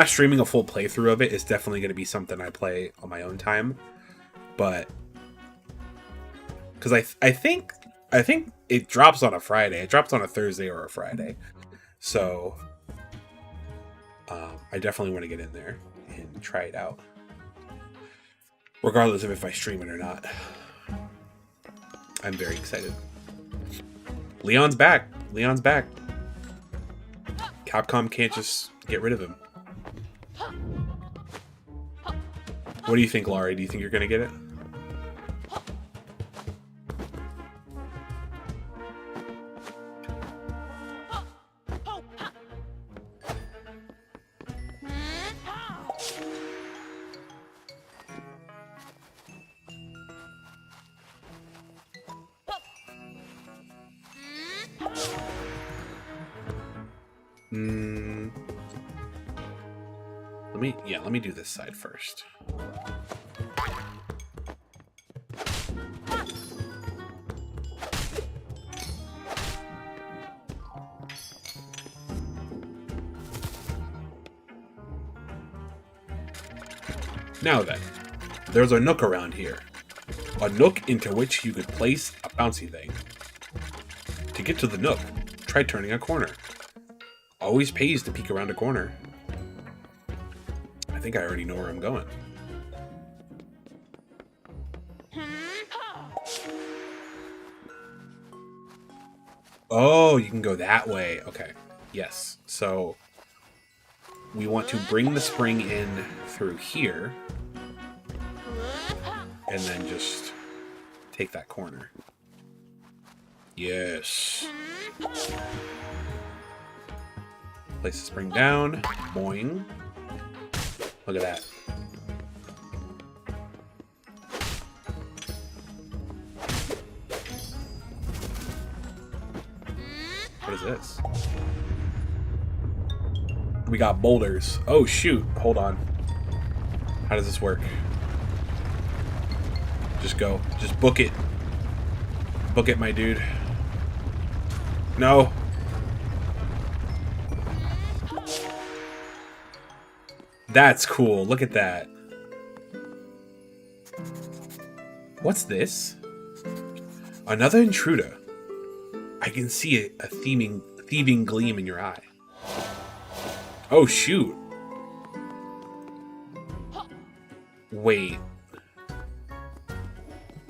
streaming a full playthrough of it. It's definitely going to be something I play on my own time. But because I think it drops on a Friday. It drops on a Thursday or a Friday. So I definitely want to get in there and try it out. Regardless of if I stream it or not. I'm very excited. Leon's back. Leon's back. Capcom can't just get rid of him. What do you think, Laurie? Do you think you're going to get it? Let me do this side first. Now then, there's a nook around here. A nook into which you could place a bouncy thing. To get to the nook, try turning a corner. Always pays to peek around a corner. I think I already know where I'm going. Oh, you can go that way. Okay. Yes. So we want to bring the spring in through here. And then just take that corner. Yes. Place the spring down. Boing. Look at that. What is this? We got boulders. Oh, shoot. Hold on. How does this work? Just go. Just book it. Book it, my dude. No. That's cool. Look at that. What's this? Another intruder. I can see a thieving gleam in your eye. Oh, shoot. Wait.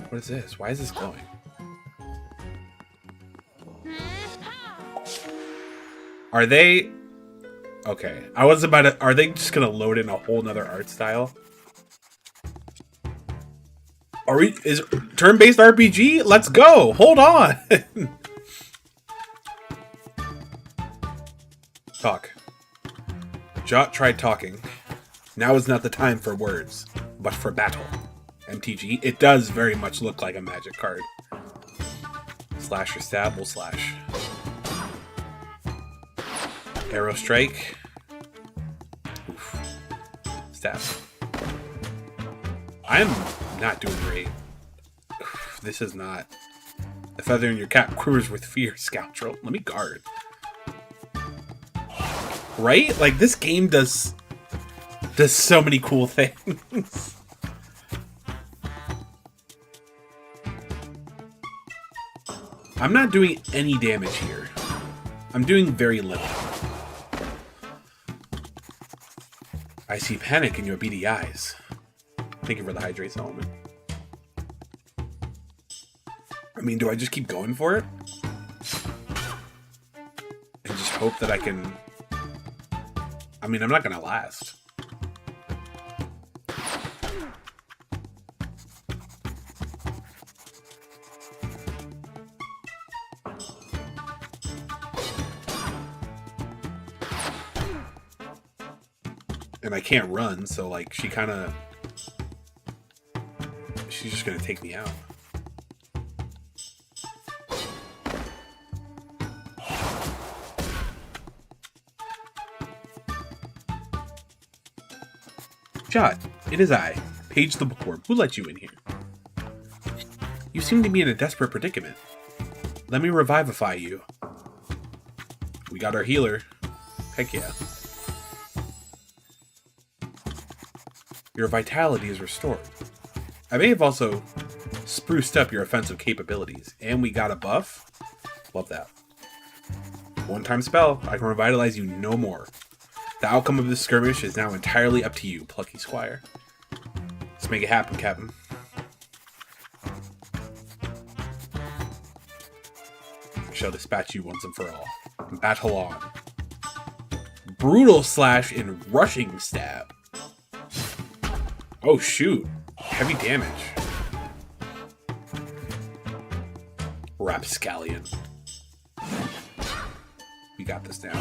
What is this? Why is this glowing? Are they... Okay. I was about to... Are they just gonna load in a whole nother art style? Are we... Is turn-based RPG? Let's go! Hold on! Talk. Jot tried talking. Now is not the time for words, but for battle. MTG. It does very much look like a magic card. Slash or stab will slash. Arrow strike. Oof. Stab. I'm not doing great. This is not. The feather in your cap quivers with fear, scoundrel. Let me guard. Right? Like, this game does so many cool things. I'm not doing any damage here. I'm doing very little. I see panic in your beady eyes. Thank you for the hydrates element. I mean, do I just keep going for it? And just hope that I can... I mean, I'm not gonna last. And I can't run, so like she's just gonna take me out. Jot, it is I, Paige the Bookworm. Who let you in here? You seem to be in a desperate predicament. Let me revivify you. We got our healer. Heck yeah. Your vitality is restored. I may have also spruced up your offensive capabilities. And we got a buff. Love that. One-time spell. I can revitalize you no more. The outcome of this skirmish is now entirely up to you, Plucky Squire. Let's make it happen, Captain. I shall dispatch you once and for all. Battle on. Brutal slash and rushing stab. Oh shoot. Heavy damage. Rapscallion. We got this now.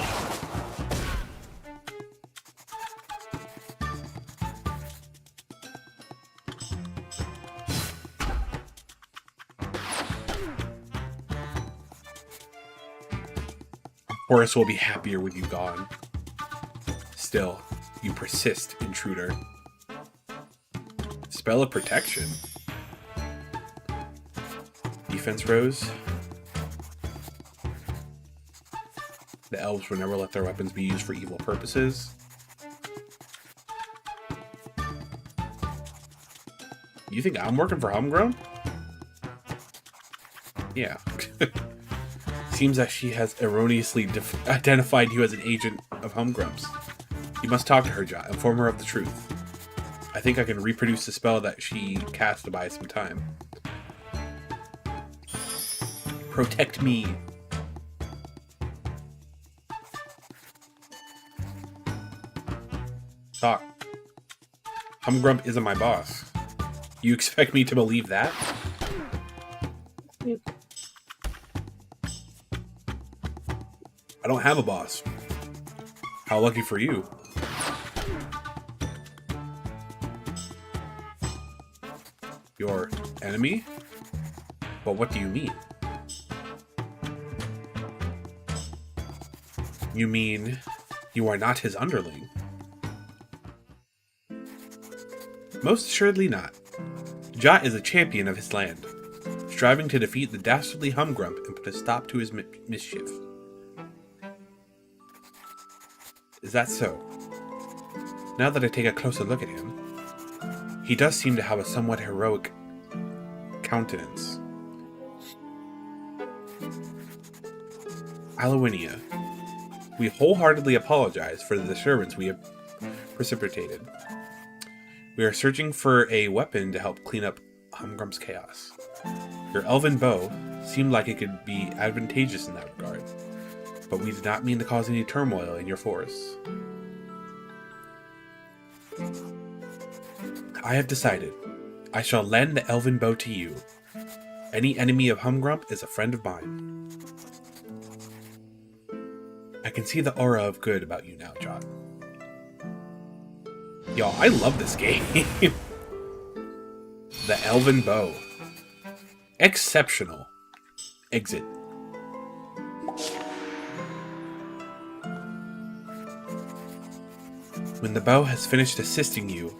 Horace will be happier with you gone. Still, you persist, intruder. Spell of protection. Defense rose. The elves will never let their weapons be used for evil purposes. You think I'm working for Homegrown? Yeah. Seems that she has erroneously identified you as an agent of Homegrubs. You must talk to her, Jot. Inform her of the truth. I think I can reproduce the spell that she cast to buy some time. Protect me. sock. Humgrump isn't my boss. You expect me to believe that? I don't have a boss. How lucky for you. Your enemy? But what do you mean? You mean you are not his underling? Most assuredly not. Jot is a champion of his land, striving to defeat the dastardly Humgrump and put a stop to his mischief. Is that so? Now that I take a closer look at him, he does seem to have a somewhat heroic countenance. Alawinia, we wholeheartedly apologize for the disturbance we have precipitated. We are searching for a weapon to help clean up Humgrump's chaos. Your elven bow seemed like it could be advantageous in that regard, but we did not mean to cause any turmoil in your forests. I have decided. I shall lend the elven bow to you. Any enemy of Humgrump is a friend of mine. I can see the aura of good about you now, Jot. Yo, I love this game. The elven bow. Exceptional. Exit. When the bow has finished assisting you,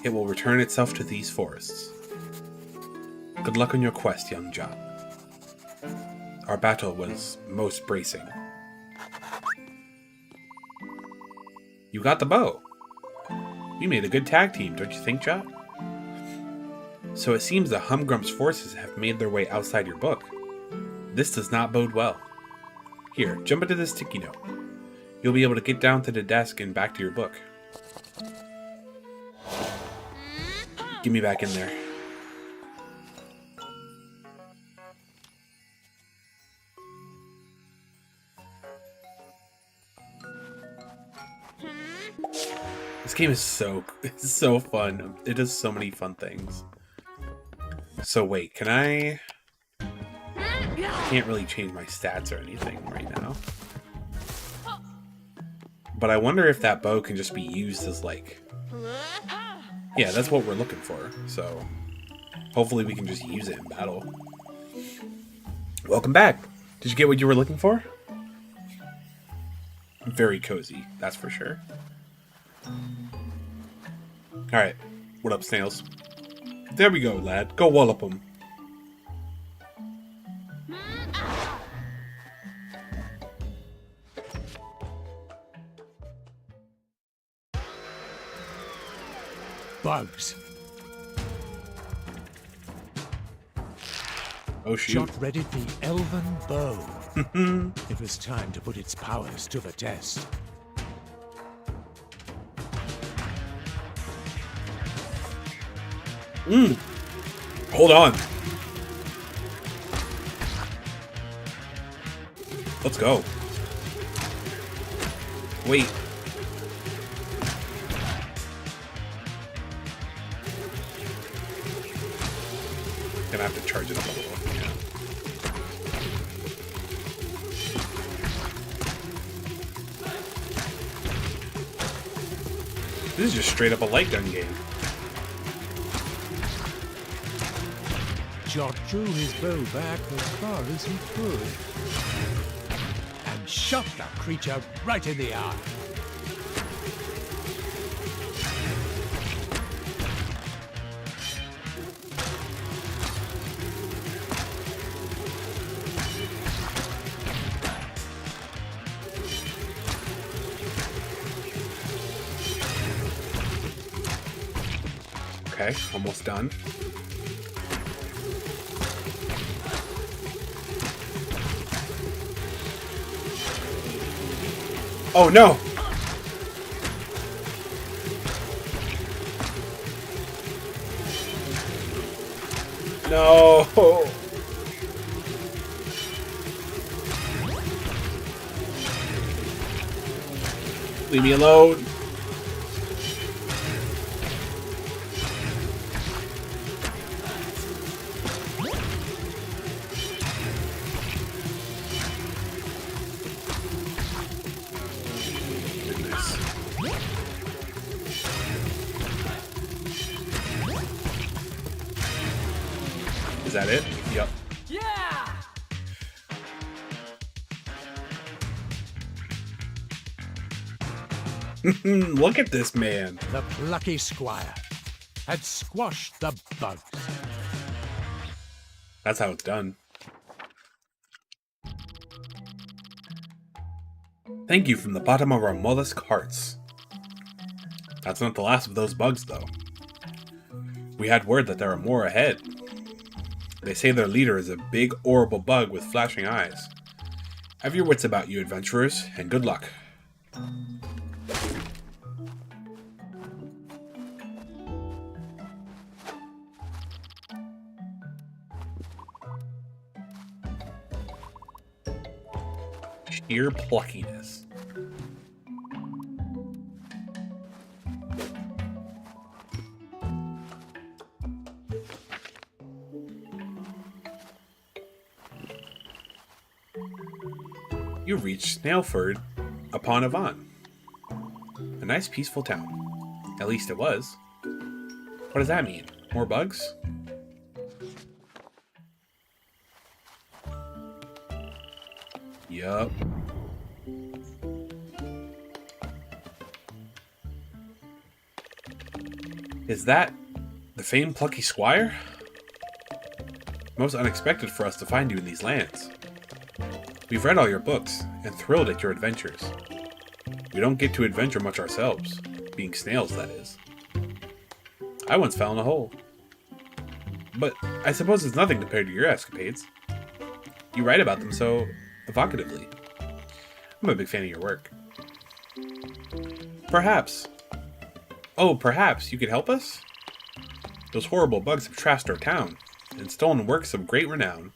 it will return itself to these forests. Good luck on your quest, young Jot. Our battle was most bracing. You got the bow. We made a good tag team, don't you think, Jot? So it seems the Humgrump's forces have made their way outside your book. This does not bode well. Here, jump into this sticky note. You'll be able to get down to the desk and back to your book. Get me back in there. This game is so fun. It does so many fun things. So wait, can I can't really change my stats or anything right now. But I wonder if that bow can just be used as like... Yeah, that's what we're looking for. So hopefully we can just use it in battle. Welcome back. Did you get what you were looking for? Very cozy, that's for sure. Alright, what up, snails? There we go, lad. Go wallop them. Bugs. Oh shoot. Jot readied the elven bow. It was time to put its powers to the test. Hold on. Let's go. Wait. Gonna have to charge it up a little. Yeah. This is just straight up a light gun game. Jot drew his bow back as far as he could and shot the creature right in the eye. Okay, almost done. Oh no! No! Leave me alone. Is that it? Yep. Yeah! Look at this man. The plucky Squire had squashed the bugs. That's how it's done. Thank you from the bottom of our mollusk hearts. That's not the last of those bugs, though. We had word that there are more ahead. They say their leader is a big, horrible bug with flashing eyes. Have your wits about you, adventurers, and good luck. Sheer pluckiness. You reach Snailford upon Avon. A nice peaceful town. At least it was. What does that mean? More bugs? Yup. Is that the famed Plucky Squire? Most unexpected for us to find you in these lands. We've read all your books and thrilled at your adventures. We don't get to adventure much ourselves, being snails, that is. I once fell in a hole. But I suppose it's nothing compared to your escapades. You write about them so evocatively. I'm a big fan of your work. Perhaps. Oh, perhaps you could help us? Those horrible bugs have trashed our town and stolen works of great renown.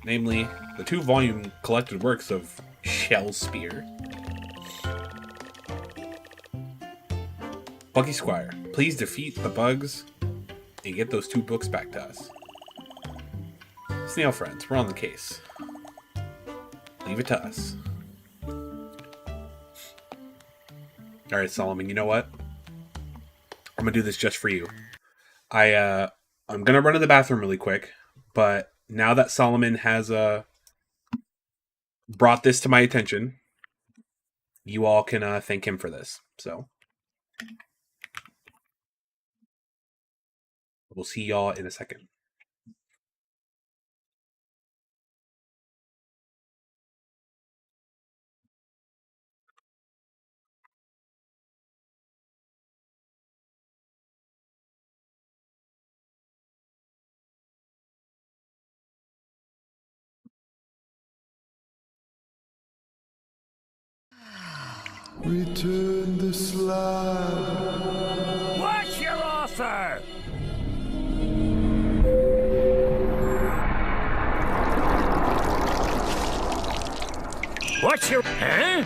Namely, the 2-volume collected works of Shellspeare. Plucky Squire, please defeat the bugs and get those 2 books back to us. Snail friends, we're on the case. Leave it to us. Alright, Solomon, you know what? I'm gonna do this just for you. I'm gonna run to the bathroom really quick, but now that Solomon has brought this to my attention, you all can thank him for this. So we'll see y'all in a second. Return the slab. What's your offer? What's your... Huh?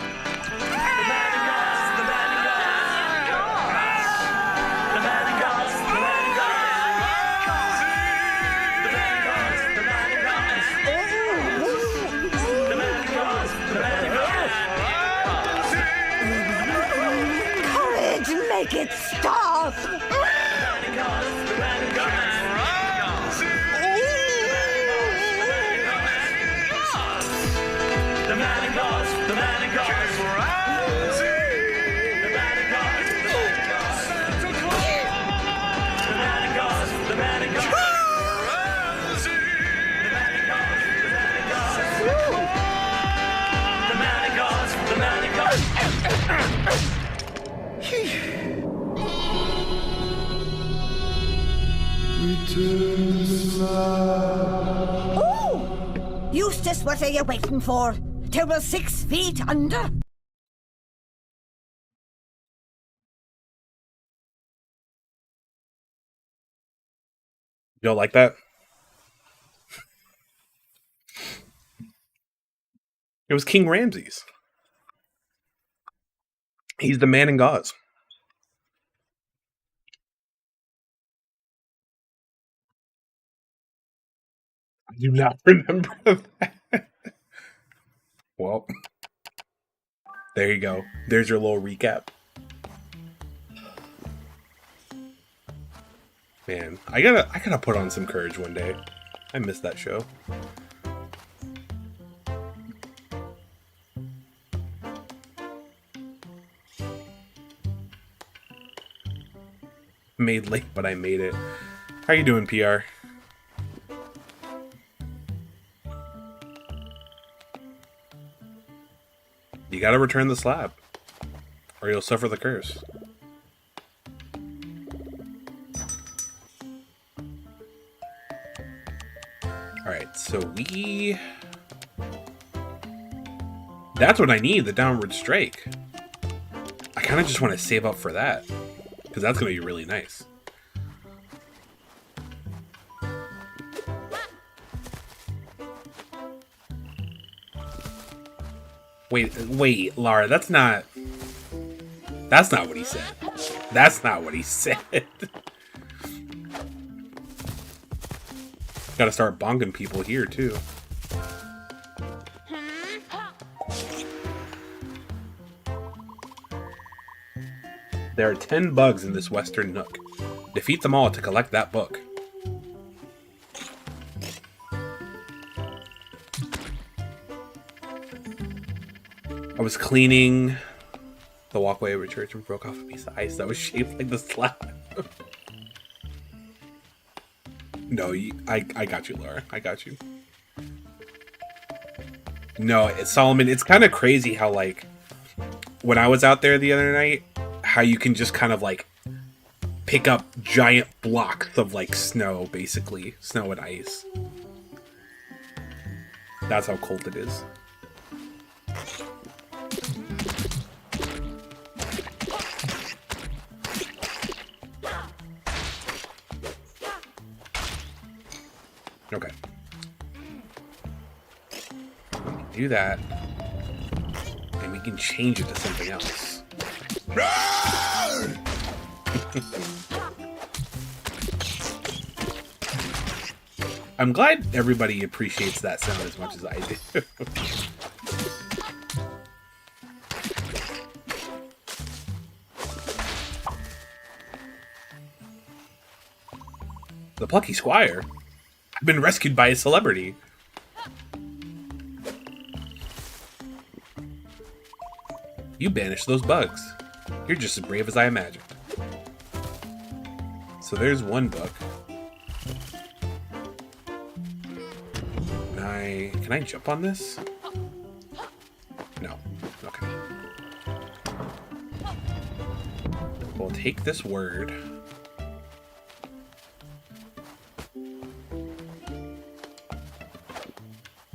Make it stop! Oh! Eustace, what are you waiting for? Till we're 6 feet under? You don't like that? It was King Ramses. He's the man in gauze. I do not remember that. Well, there you go. There's your little recap. Man, I gotta put on some courage one day. I missed that show. Made late, but I made it. How you doing, PR? You gotta return the slab, or you'll suffer the curse. Alright, so we... That's what I need, the downward strike. I kind of just want to save up for that, because that's going to be really nice. Wait, Lara, that's not what he said. That's not what he said. Gotta start bonking people here, too. There are 10 bugs in this western nook. Defeat them all to collect that book. I was cleaning the walkway of a church and broke off a piece of ice that was shaped like the slab. No, I got you, Laura. I got you. No, Solomon, it's kind of crazy how, like, when I was out there the other night, how you can just kind of, like, pick up giant blocks of, like, snow, basically. Snow and ice. That's how cold it is. Okay. We can do that. And we can change it to something else. I'm glad everybody appreciates that sound as much as I do. The Plucky Squire? I've been rescued by a celebrity. You banished those bugs. You're just as brave as I imagined. So there's one book. Can I jump on this? No. Okay. We'll take this word.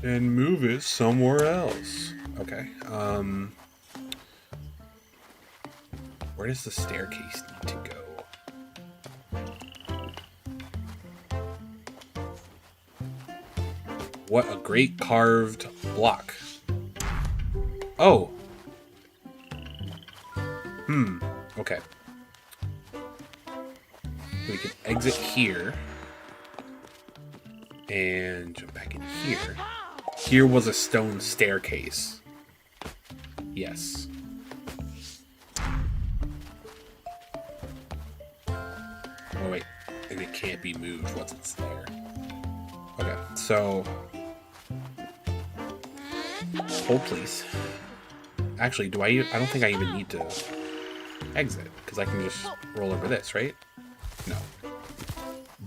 And move it somewhere else. Okay. Where does the staircase need to go? What a great carved block. Oh. Okay. We can exit here. And jump back in here. Here was a stone staircase. Yes. Oh wait, and it can't be moved once it's there. Okay, so... Hold please. Actually, I don't think I even need to exit, because I can just roll over this, right? No.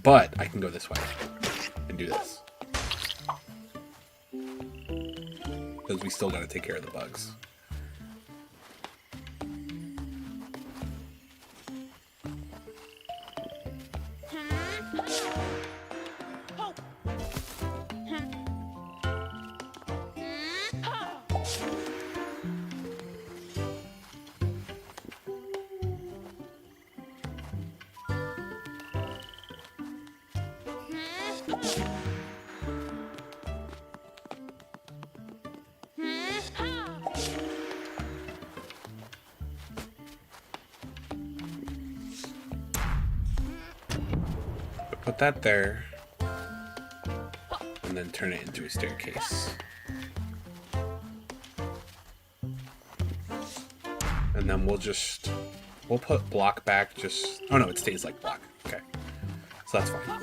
But I can go this way and do this. Because we still gotta take care of the bugs. Put that there, and then turn it into a staircase. And then we'll put block back oh no, it stays like block. Okay. So that's fine.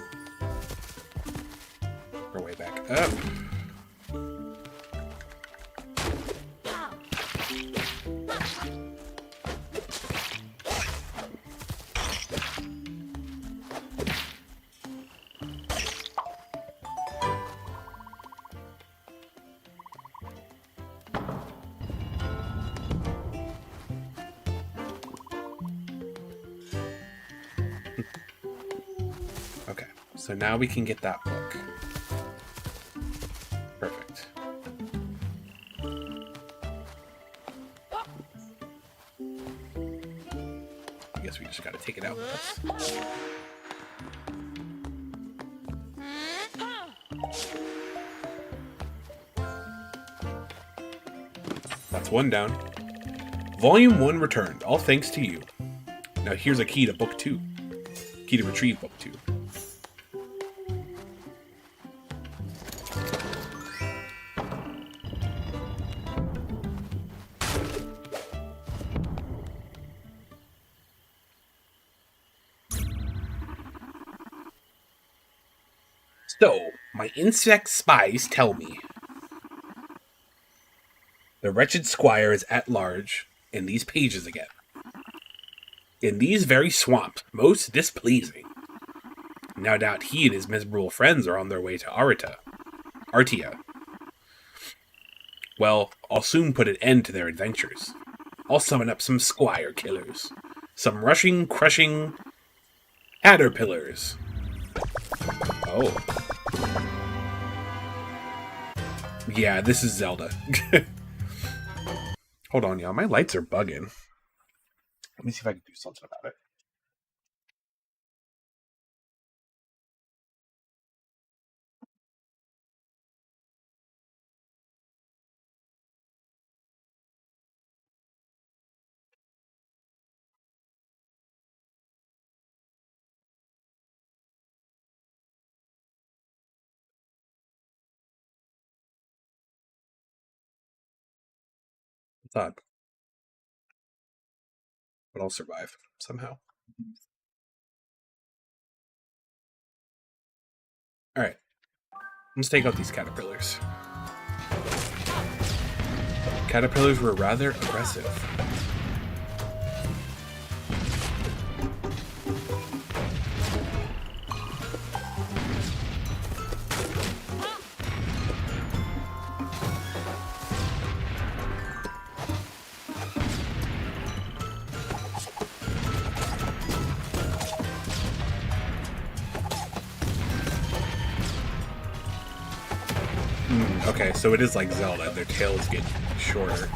our way back up. Okay, so now we can get that book. Perfect. I guess we just gotta take it out with us. That's one down. Volume 1 returned, all thanks to you. Now here's a key to book 2. Key to retrieve book 2. So, my insect spies tell me the wretched Squire is at large in these pages again. In these very swamps, most displeasing. No doubt he and his miserable friends are on their way to Artia. Well, I'll soon put an end to their adventures. I'll summon up some Squire killers. Some rushing, crushing caterpillars. Oh. Yeah, this is Zelda. Hold on, y'all. My lights are bugging. Let me see if I can do something about it. It's odd. But I'll survive somehow. Alright. Let's take out these caterpillars. Caterpillars were rather aggressive. Okay, so it is like Zelda. Their tails get shorter.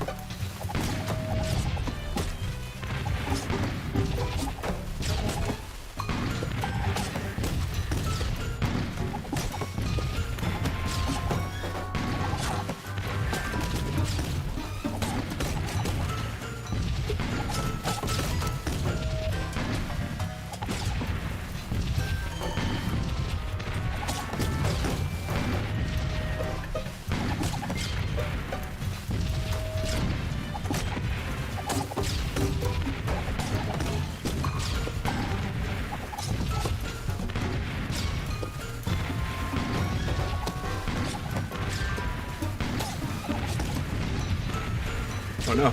Oh no.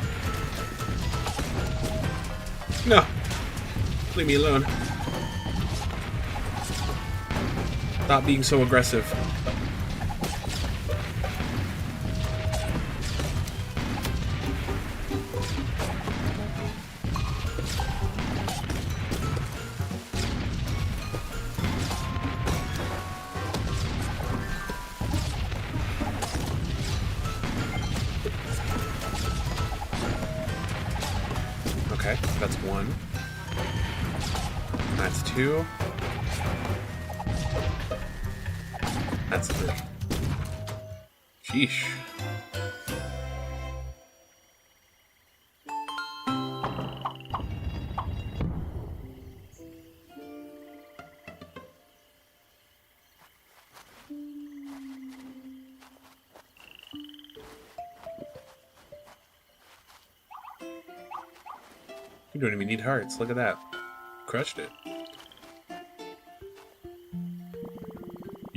No. Leave me alone. Stop being so aggressive. Okay, that's one. That's two. That's three. Sheesh. You don't even need hearts. Look at that. Crushed it.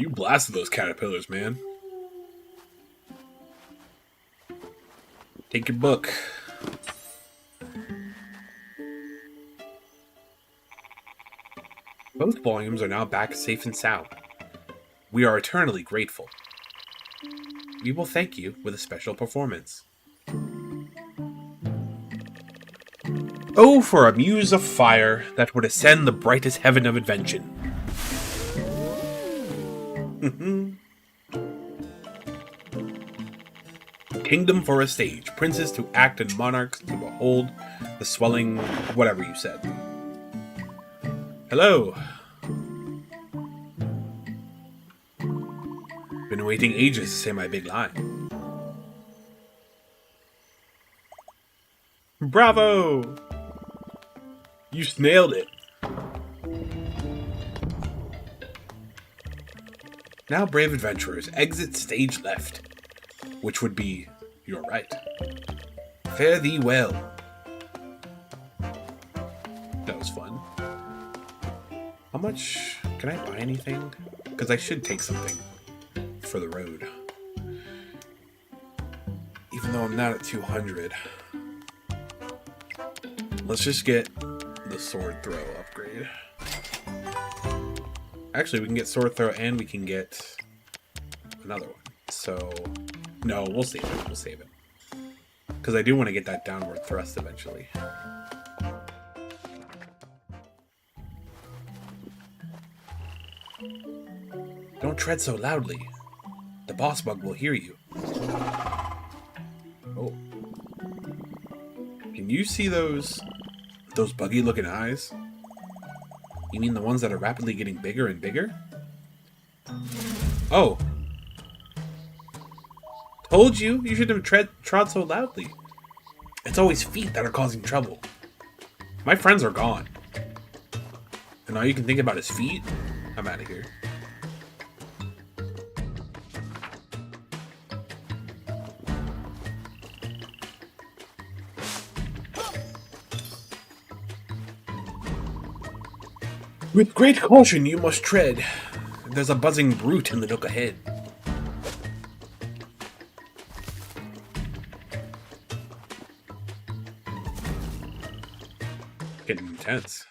You blasted those caterpillars, man. Take your book. Both volumes are now back safe and sound. We are eternally grateful. We will thank you with a special performance. Oh, for a muse of fire that would ascend the brightest heaven of invention. Kingdom for a stage, princes to act and monarchs to behold the swelling, whatever you said. Hello. Been waiting ages to say my big line. Bravo! You nailed it. Now, brave adventurers, exit stage left, which would be your right. Fare thee well. That was fun. How much... Can I buy anything? Because I should take something for the road. Even though I'm not at 200. Let's just get the sword throw upgrade. Actually, we can get sword throw and we can get another one. So, no, we'll save it. We'll save it. Because I do want to get that downward thrust eventually. Don't tread so loudly. The boss bug will hear you. Oh. Can you see those buggy looking eyes? You mean the ones that are rapidly getting bigger and bigger? Oh. Told you, you shouldn't have trod so loudly. It's always feet that are causing trouble. My friends are gone. And all you can think about is feet? I'm out of here. With great caution you must tread. There's a buzzing brute in the nook ahead. Getting intense.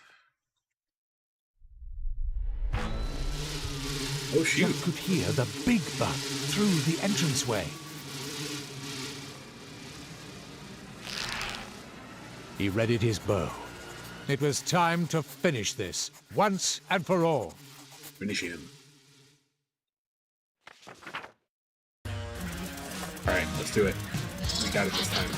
Oh shoot. Pluck could hear the big bug through the entranceway. He readied his bow. It was time to finish this, once and for all. Finish him. Alright, let's do it. We got it this time.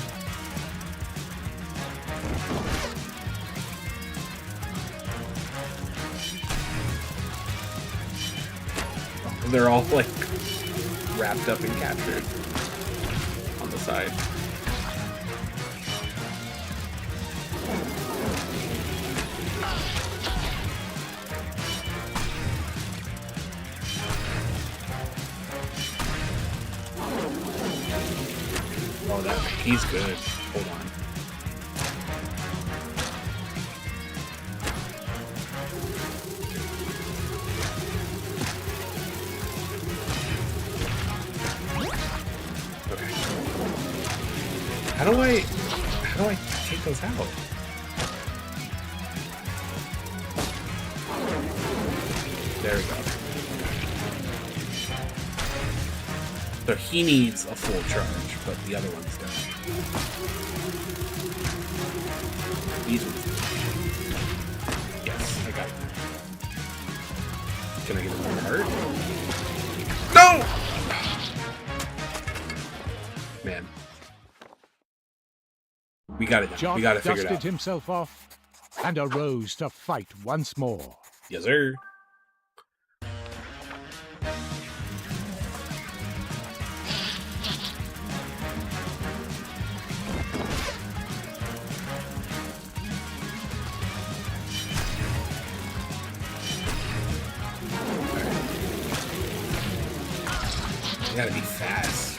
They're all, like, wrapped up and captured on the side. Oh, he's good. Hold on. Okay. How do I take those out? There we go. So he needs a full charge, but the other ones don't. These ones. Yes, I got it. Can I get another heart? No! Man. We got it now. John We got it figured dusted out. himself off and arose to fight once more. Yes, sir. You gotta be fast.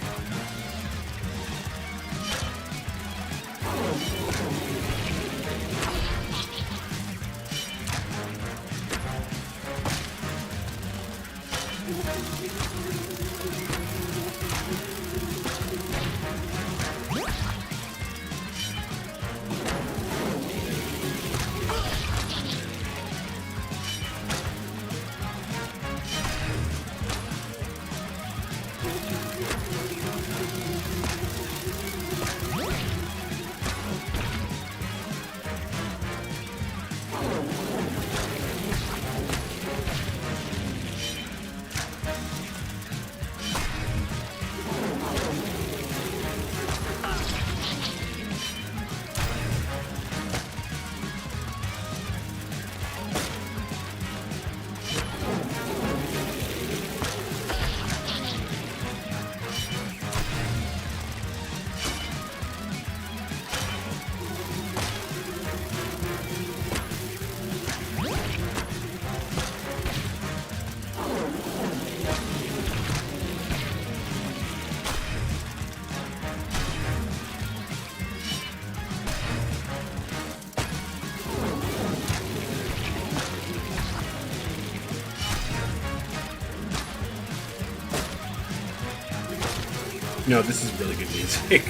No, this is really good music.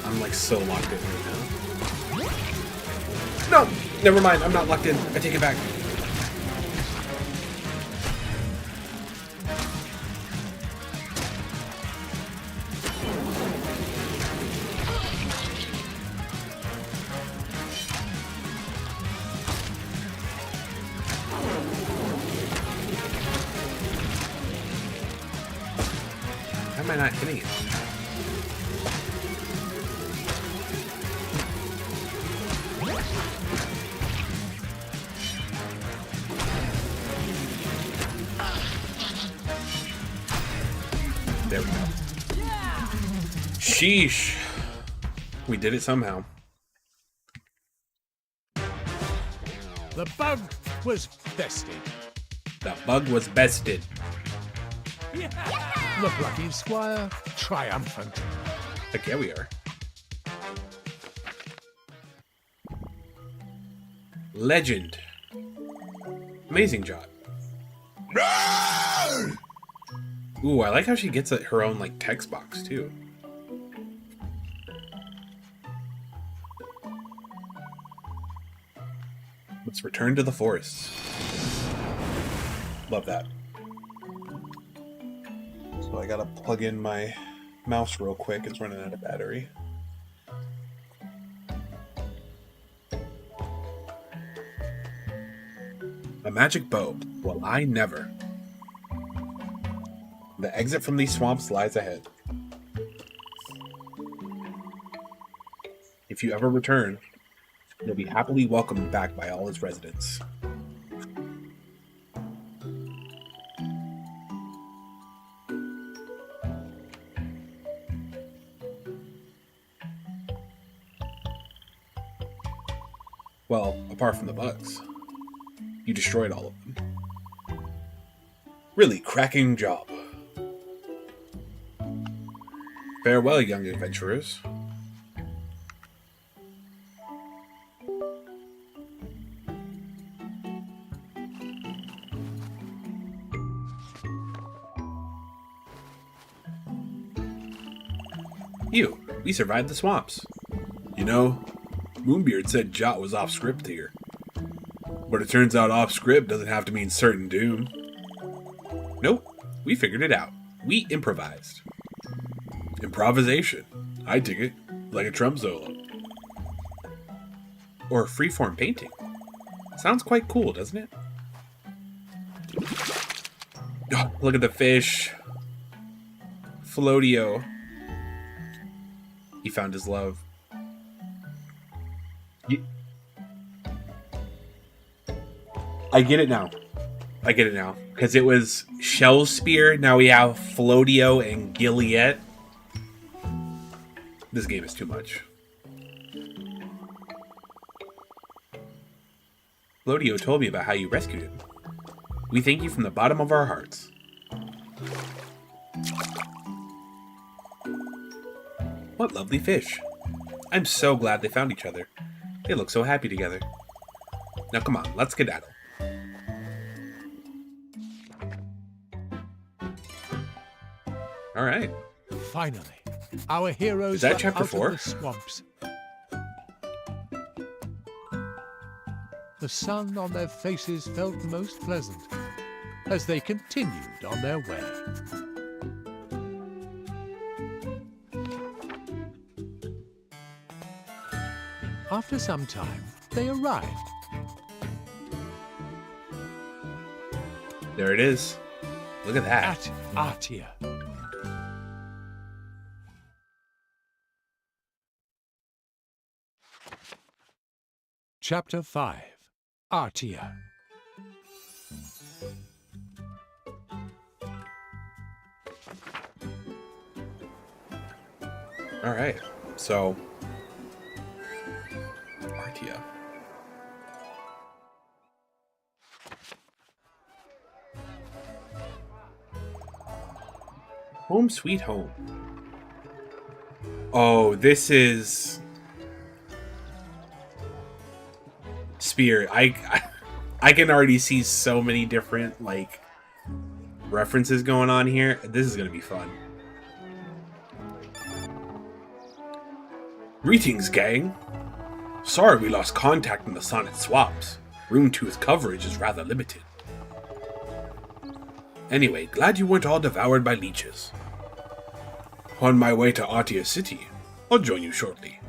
I'm like so locked in right now. No! Never mind, I'm not locked in. I take it back. How am I not hitting it? There we go. Sheesh. We did it somehow. The bug was bested. The bug was bested. The Plucky Squire triumphant. Heck yeah, we are. Legend. Amazing job. Ooh, I like how she gets her own like text box too. Let's return to the forest. Love that. So I gotta plug in my mouse real quick. It's running out of battery. A magic bow. Well, I never. The exit from these swamps lies ahead. If you ever return, you'll be happily welcomed back by all its residents. Well, apart from the bugs. You destroyed all of them. Really cracking job. Farewell, young adventurers. We survived the swamps. You know, Moonbeard said Jot was off script here. But it turns out off script doesn't have to mean certain doom. Nope, we figured it out. We improvised. Improvisation. I dig it. Like a drum solo. Or a freeform painting. Sounds quite cool, doesn't it? Oh, look at the fish. Floatio. He found his love. I get it now. Because it was Shell Spear, now we have Floatio and Gilead. This game is too much. Floatio told me about how you rescued him. We thank you from the bottom of our hearts. What lovely fish. I'm so glad they found each other. They look so happy together. Now come on, let's skedaddle. All right. Finally, our heroes Is that were chapter out 4? of the swamps. The sun on their faces felt most pleasant as they continued on their way. After some time, they arrived. There it is. Look at that. At Artia. Chapter 5. Artia. All right. So, Artia. Home sweet home. Oh, this is Spear. I can already see so many different like references going on here. This is gonna be fun. Greetings, gang. Sorry we lost contact in the Sonnet Swaps. Room tooth coverage is rather limited. Anyway, glad you weren't all devoured by leeches. On my way to Artia City. I'll join you shortly.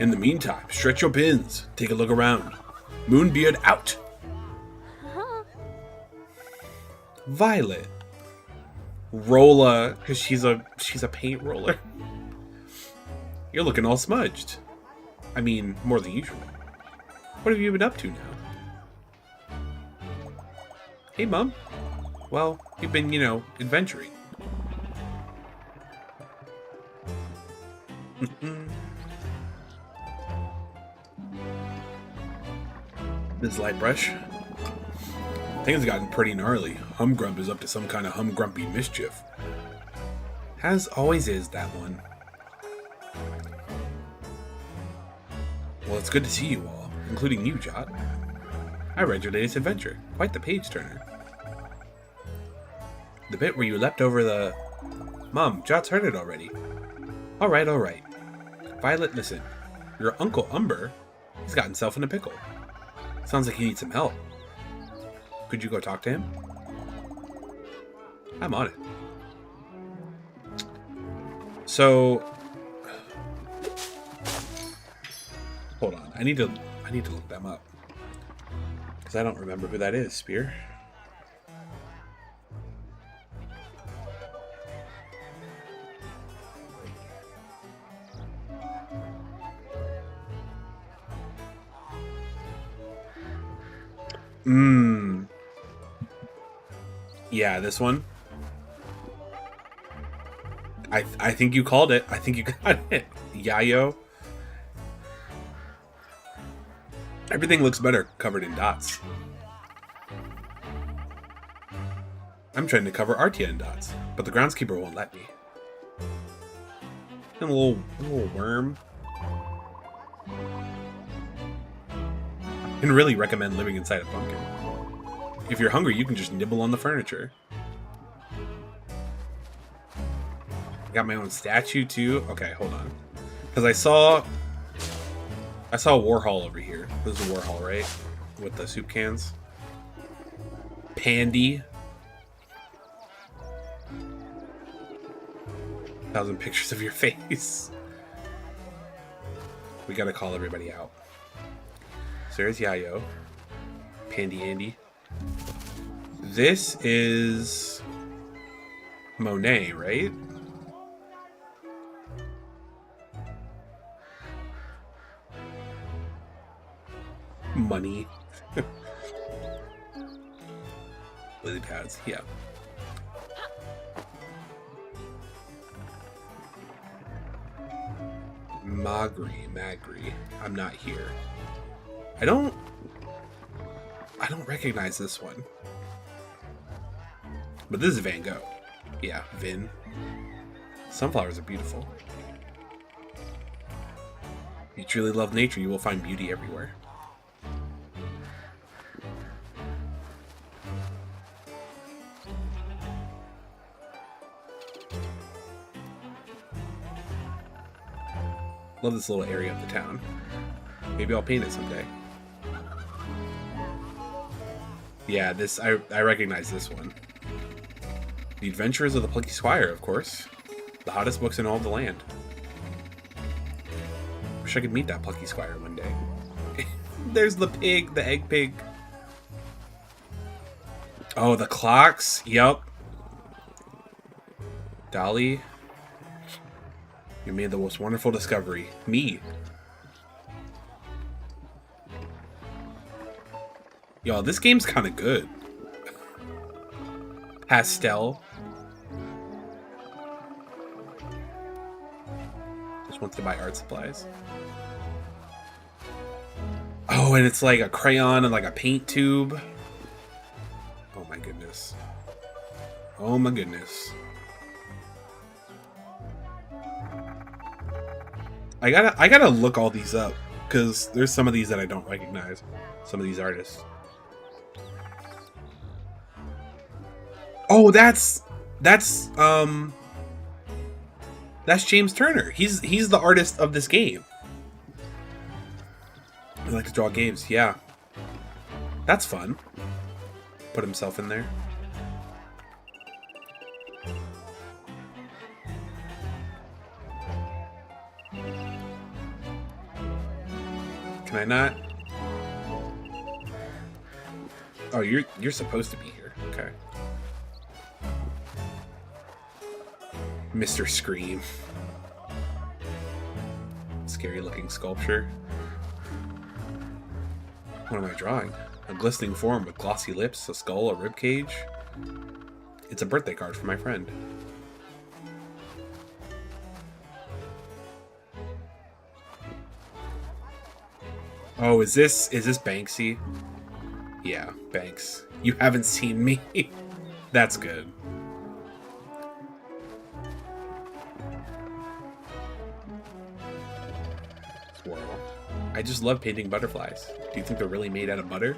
In the meantime, stretch your pins, take a look around. Moonbeard out! Violet. Rolla, because she's a paint roller. You're looking all smudged. I mean, more than usual. What have you been up to now? Hey, Mom. Well, you've been, adventuring. This light brush. Things gotten pretty gnarly. Humgrump is up to some kind of humgrumpy mischief. As always is, that one. Well, it's good to see you all, including you, Jot. I read your latest adventure. Quite the page-turner. The bit where you leapt over the... Mom, Jot's heard it already. Alright, alright. Violet, listen. Your Uncle Umber, he's got himself in a pickle. Sounds like he needs some help. Could you go talk to him? I'm on it. So... Hold on. I need to look them up. Because I don't remember who that is, Spear. Yeah, this one. I think you called it. I think you got it. Yayo. Everything looks better covered in dots. I'm trying to cover Artia in dots, but the groundskeeper won't let me. And a little worm. Can really recommend living inside a pumpkin. If you're hungry, you can just nibble on the furniture. Got my own statue too. Okay, hold on. Because I saw Warhol over here. This is a Warhol, right? With the soup cans. Pandy. 1,000 pictures of your face. We gotta call everybody out. So there's Yayo. Pandy Andy. This is Monet, right? Money. Lily pads, yeah. Magri. I'm not here. I don't recognize this one. But this is Van Gogh. Yeah, Vin. Sunflowers are beautiful. If you truly love nature, you will find beauty everywhere. Love this little area of the town. Maybe I'll paint it someday. Yeah, this I recognize this one. The Adventures of the Plucky Squire, of course. The hottest books in all of the land. Wish I could meet that Plucky Squire one day. There's the pig, the egg pig. Oh, the clocks. Yup. Dolly. You made the most wonderful discovery. Me. Yo, this game's kind of good. Pastel. Just wants to buy art supplies. Oh, and it's like a crayon and like a paint tube. Oh my goodness. Oh my goodness. I gotta look all these up because there's some of these that I don't recognize. Some of these artists. Oh, that's James Turner. He's the artist of this game. I like to draw games. Yeah, that's fun. Put himself in there. Can I not? Oh, you're supposed to be here. Okay. Mr. Scream. Scary looking sculpture. What am I drawing? A glistening form with glossy lips, a skull, a ribcage. It's a birthday card for my friend. Oh, is this Banksy? Yeah, Banks. You haven't seen me. That's good. Swirl. I just love painting butterflies. Do you think they're really made out of butter?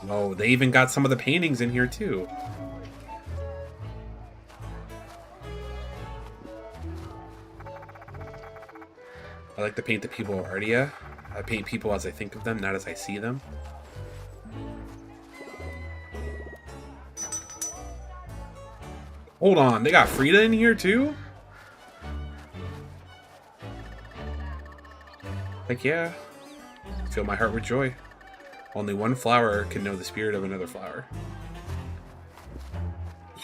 Oh, they even got some of the paintings in here too. I like to paint the people Ardia. I paint people as I think of them, not as I see them. Hold on, they got Frida in here too? Heck yeah. Fill my heart with joy. Only one flower can know the spirit of another flower.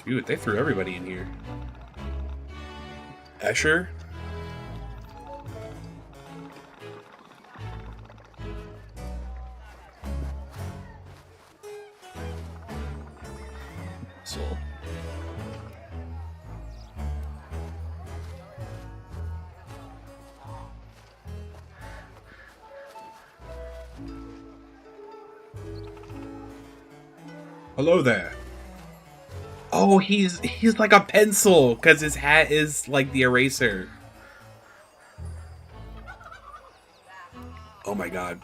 Shoot, they threw everybody in here. Escher? Soul. Hello there. Oh, he's like a pencil because his hat is like the eraser. Oh my god.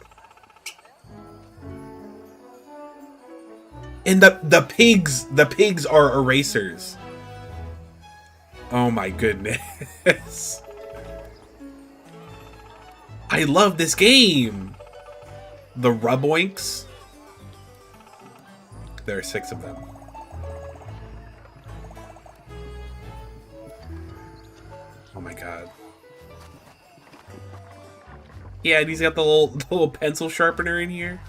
And the pigs are erasers. Oh my goodness. I love this game. The Ruboinks. There are 6 of them. Oh my god. Yeah, and he's got the little pencil sharpener in here.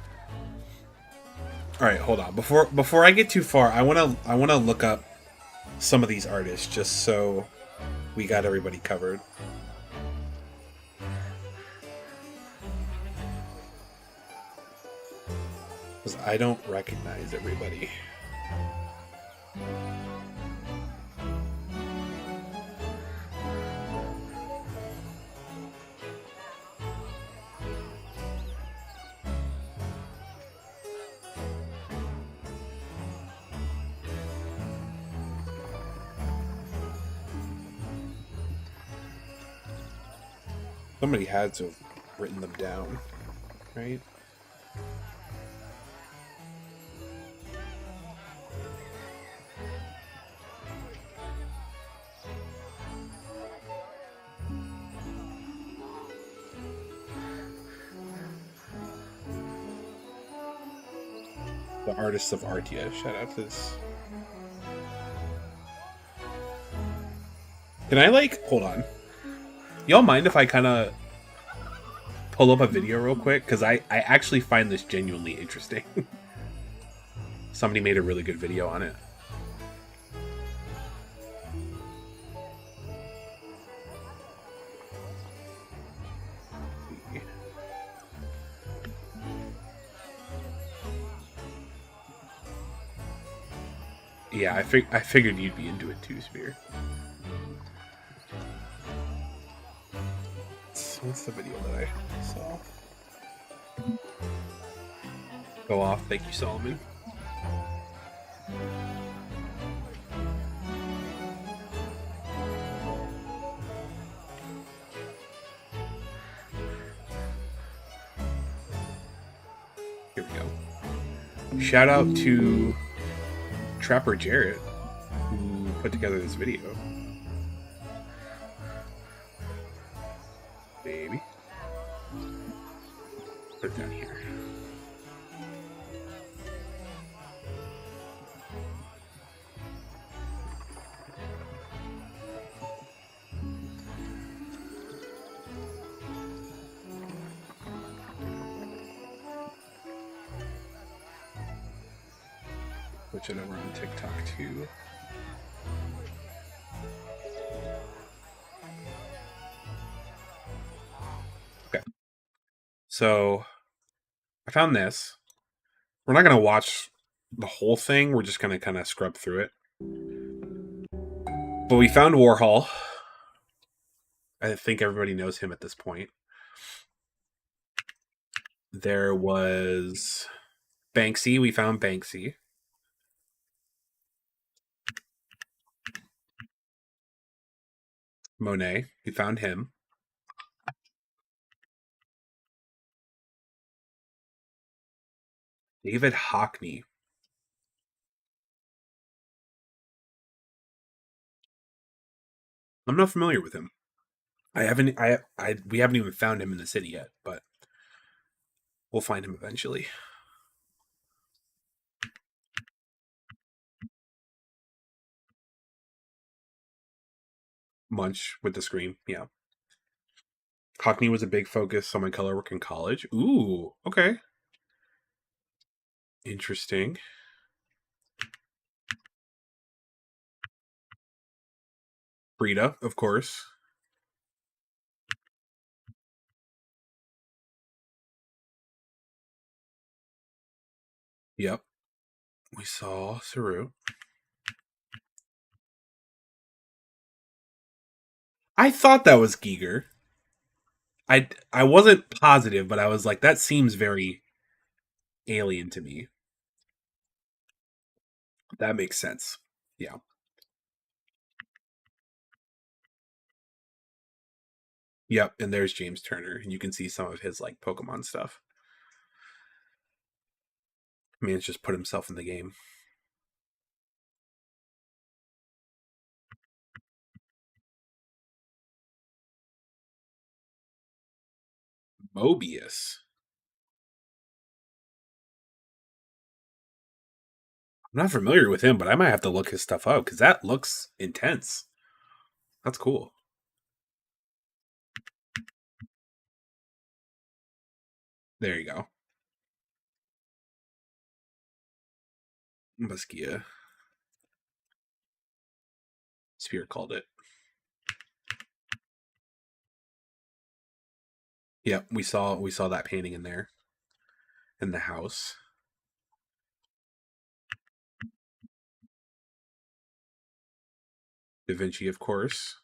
All right, hold on. Before I get too far, I wanna look up some of these artists just so we got everybody covered. Because I don't recognize everybody. Somebody had to have written them down, right? The artists of Artia. Shout out to this. Can I, like, hold on. Y'all mind if I kind of pull up a video real quick? Because I actually find this genuinely interesting. Somebody made a really good video on it. Yeah, I figured you'd be into it too, Spear. What's the video that I saw? Go off. Thank you, Solomon. Here we go. Shout out to Trapper Jarrett, who put together this video. Baby. Put it down here. Switch it over on TikTok too. Okay. So I found this. We're not going to watch the whole thing. We're just going to kind of scrub through it. But we found Warhol. I think everybody knows him at this point. There was Banksy. We found Banksy. Monet. We found him. David Hockney. I'm not familiar with him. We haven't even found him in the city yet, but we'll find him eventually. Munch with the scream, yeah. Hockney was a big focus on my color work in college. Ooh, okay. Interesting. Frida, of course. Yep. We saw Saru. I thought that was Giger. I wasn't positive, but I was like, that seems very alien to me. That makes sense. Yeah. Yep, and there's James Turner, and you can see some of his like Pokemon stuff. Man's just put himself in the game. Mobius. I'm not familiar with him, but I might have to look his stuff up because that looks intense. That's cool. There you go. Muskia. Spear called it. Yep, we saw that painting in there. In the house. Da Vinci, of course.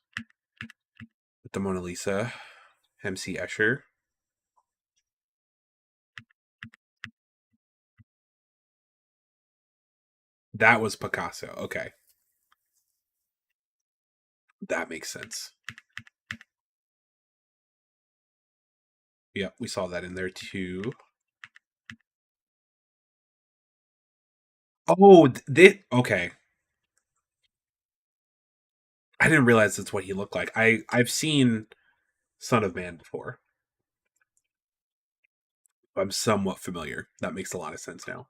With the Mona Lisa. MC Escher. That was Picasso. Okay. That makes sense. Yep, we saw that in there too. Oh, okay. I didn't realize that's what he looked like. I've seen Son of Man before. I'm somewhat familiar. That makes a lot of sense now.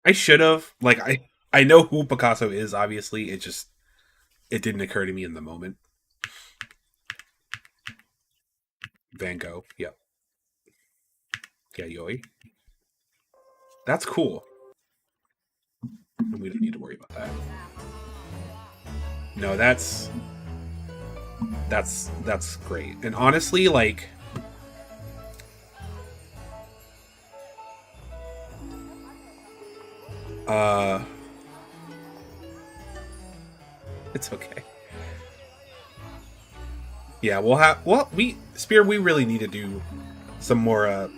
I should have. Like, I know who Picasso is, obviously. It didn't occur to me in the moment. Van Gogh. Yep. Yayoi. That's cool. We don't need to worry about that. No, that's great. And honestly, like, it's okay. Yeah, we really need to do some more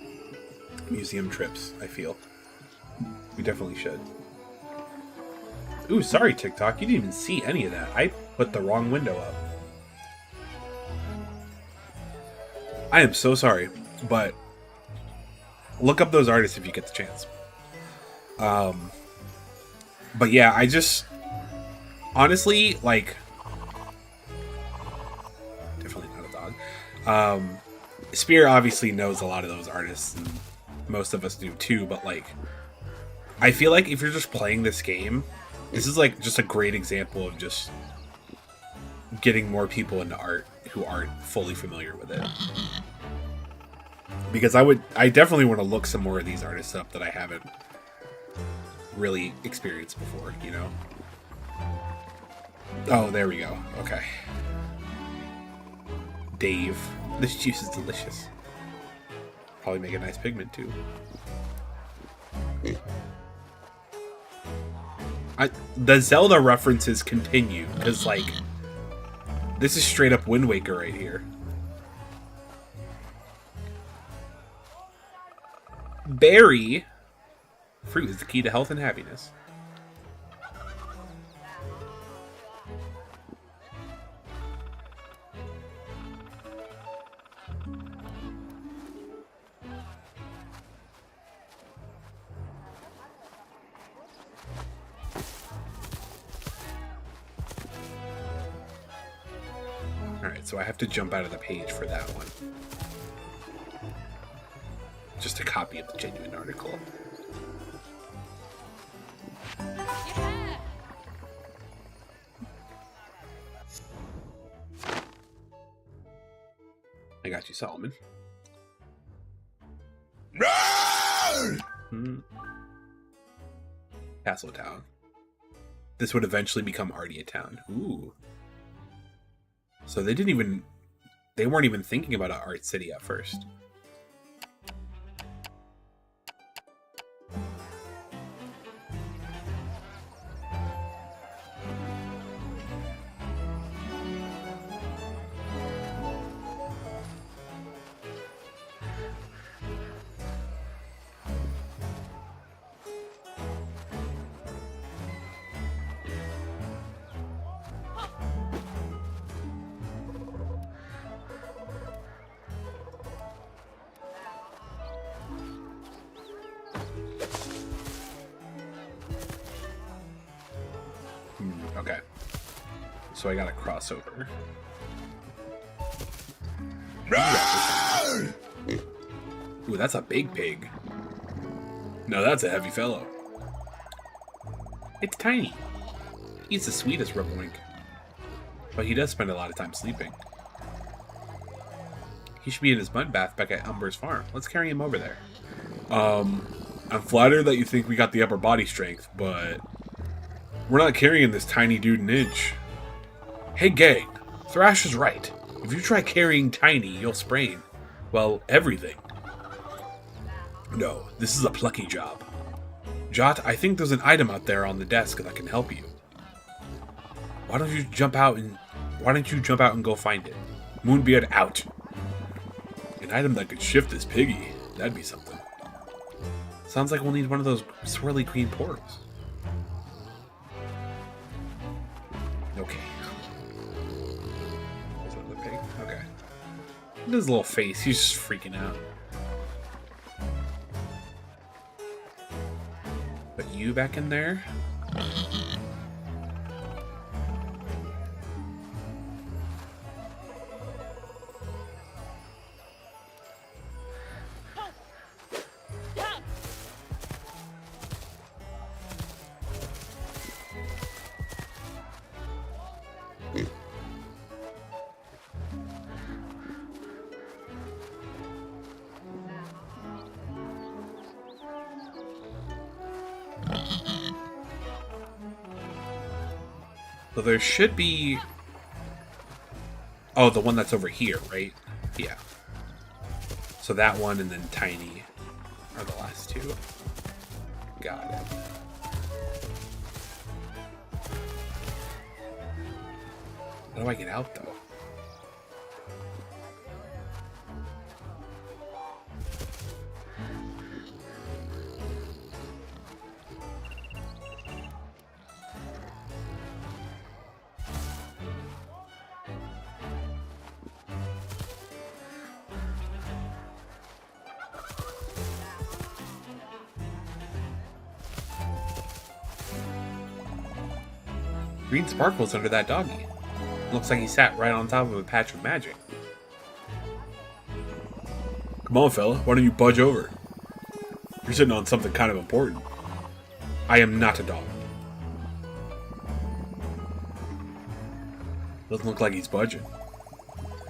museum trips, I feel. We definitely should. Ooh, sorry, TikTok. You didn't even see any of that. I put the wrong window up. I am so sorry, but look up those artists if you get the chance. But yeah, I just honestly, like, definitely not a dog. Spear obviously knows a lot of those artists, and most of us do too, but like, I feel like if you're just playing this game, this is like just a great example of just getting more people into art who aren't fully familiar with it. Because I definitely want to look some more of these artists up that I haven't really experienced before, you know? Oh, there we go. Okay. Dave. This juice is delicious. Probably make a nice pigment too. The Zelda references continue, because, like, this is straight up Wind Waker right here. Berry. Fruit is the key to health and happiness. Alright, so I have to jump out of the page for that one. Just a copy of the genuine article. I got you, Solomon. Castle Town. This would eventually become Ardia Town. Ooh. So they weren't even thinking about an art city at first. Okay. So I got a crossover. Ooh, that's a big pig. No, that's a heavy fellow. It's tiny. He's the sweetest Rubberwink. But he does spend a lot of time sleeping. He should be in his mud bath back at Umber's farm. Let's carry him over there. I'm flattered that you think we got the upper body strength, but we're not carrying this tiny dude an inch. Hey gang, Thrash is right. If you try carrying Tiny, you'll sprain, well, everything. No, this is a Plucky job. Jot, I think there's an item out there on the desk that can help you. Why don't you jump out and go find it? Moonbeard out. An item that could shift this piggy. That'd be something. Sounds like we'll need one of those swirly green portals. Okay. Is that the pig? Okay. Look at his little face. He's just freaking out. Put you back in there. So there should be... Oh, the one that's over here, right? Yeah. So that one and then Tiny are the last two. Got it. How do I get out, though? Green sparkles under that doggy. Looks like he sat right on top of a patch of magic. Come on, fella. Why don't you budge over? You're sitting on something kind of important. I am not a dog. Doesn't look like he's budging.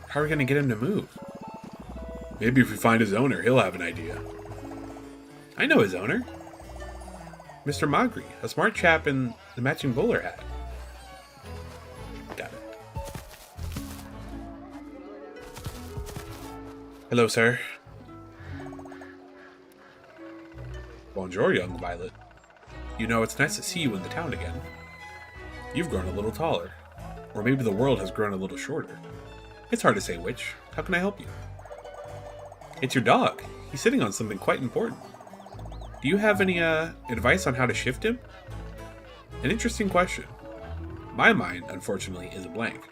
How are we going to get him to move? Maybe if we find his owner, he'll have an idea. I know his owner. Mr. Magri, a smart chap in the matching bowler hat. Got it. Hello, sir. Bonjour, young Violet. You know, it's nice to see you in the town again. You've grown a little taller. Or maybe the world has grown a little shorter. It's hard to say which. How can I help you? It's your dog. He's sitting on something quite important. Do you have any advice on how to shift him? An interesting question. My mind, unfortunately, is a blank.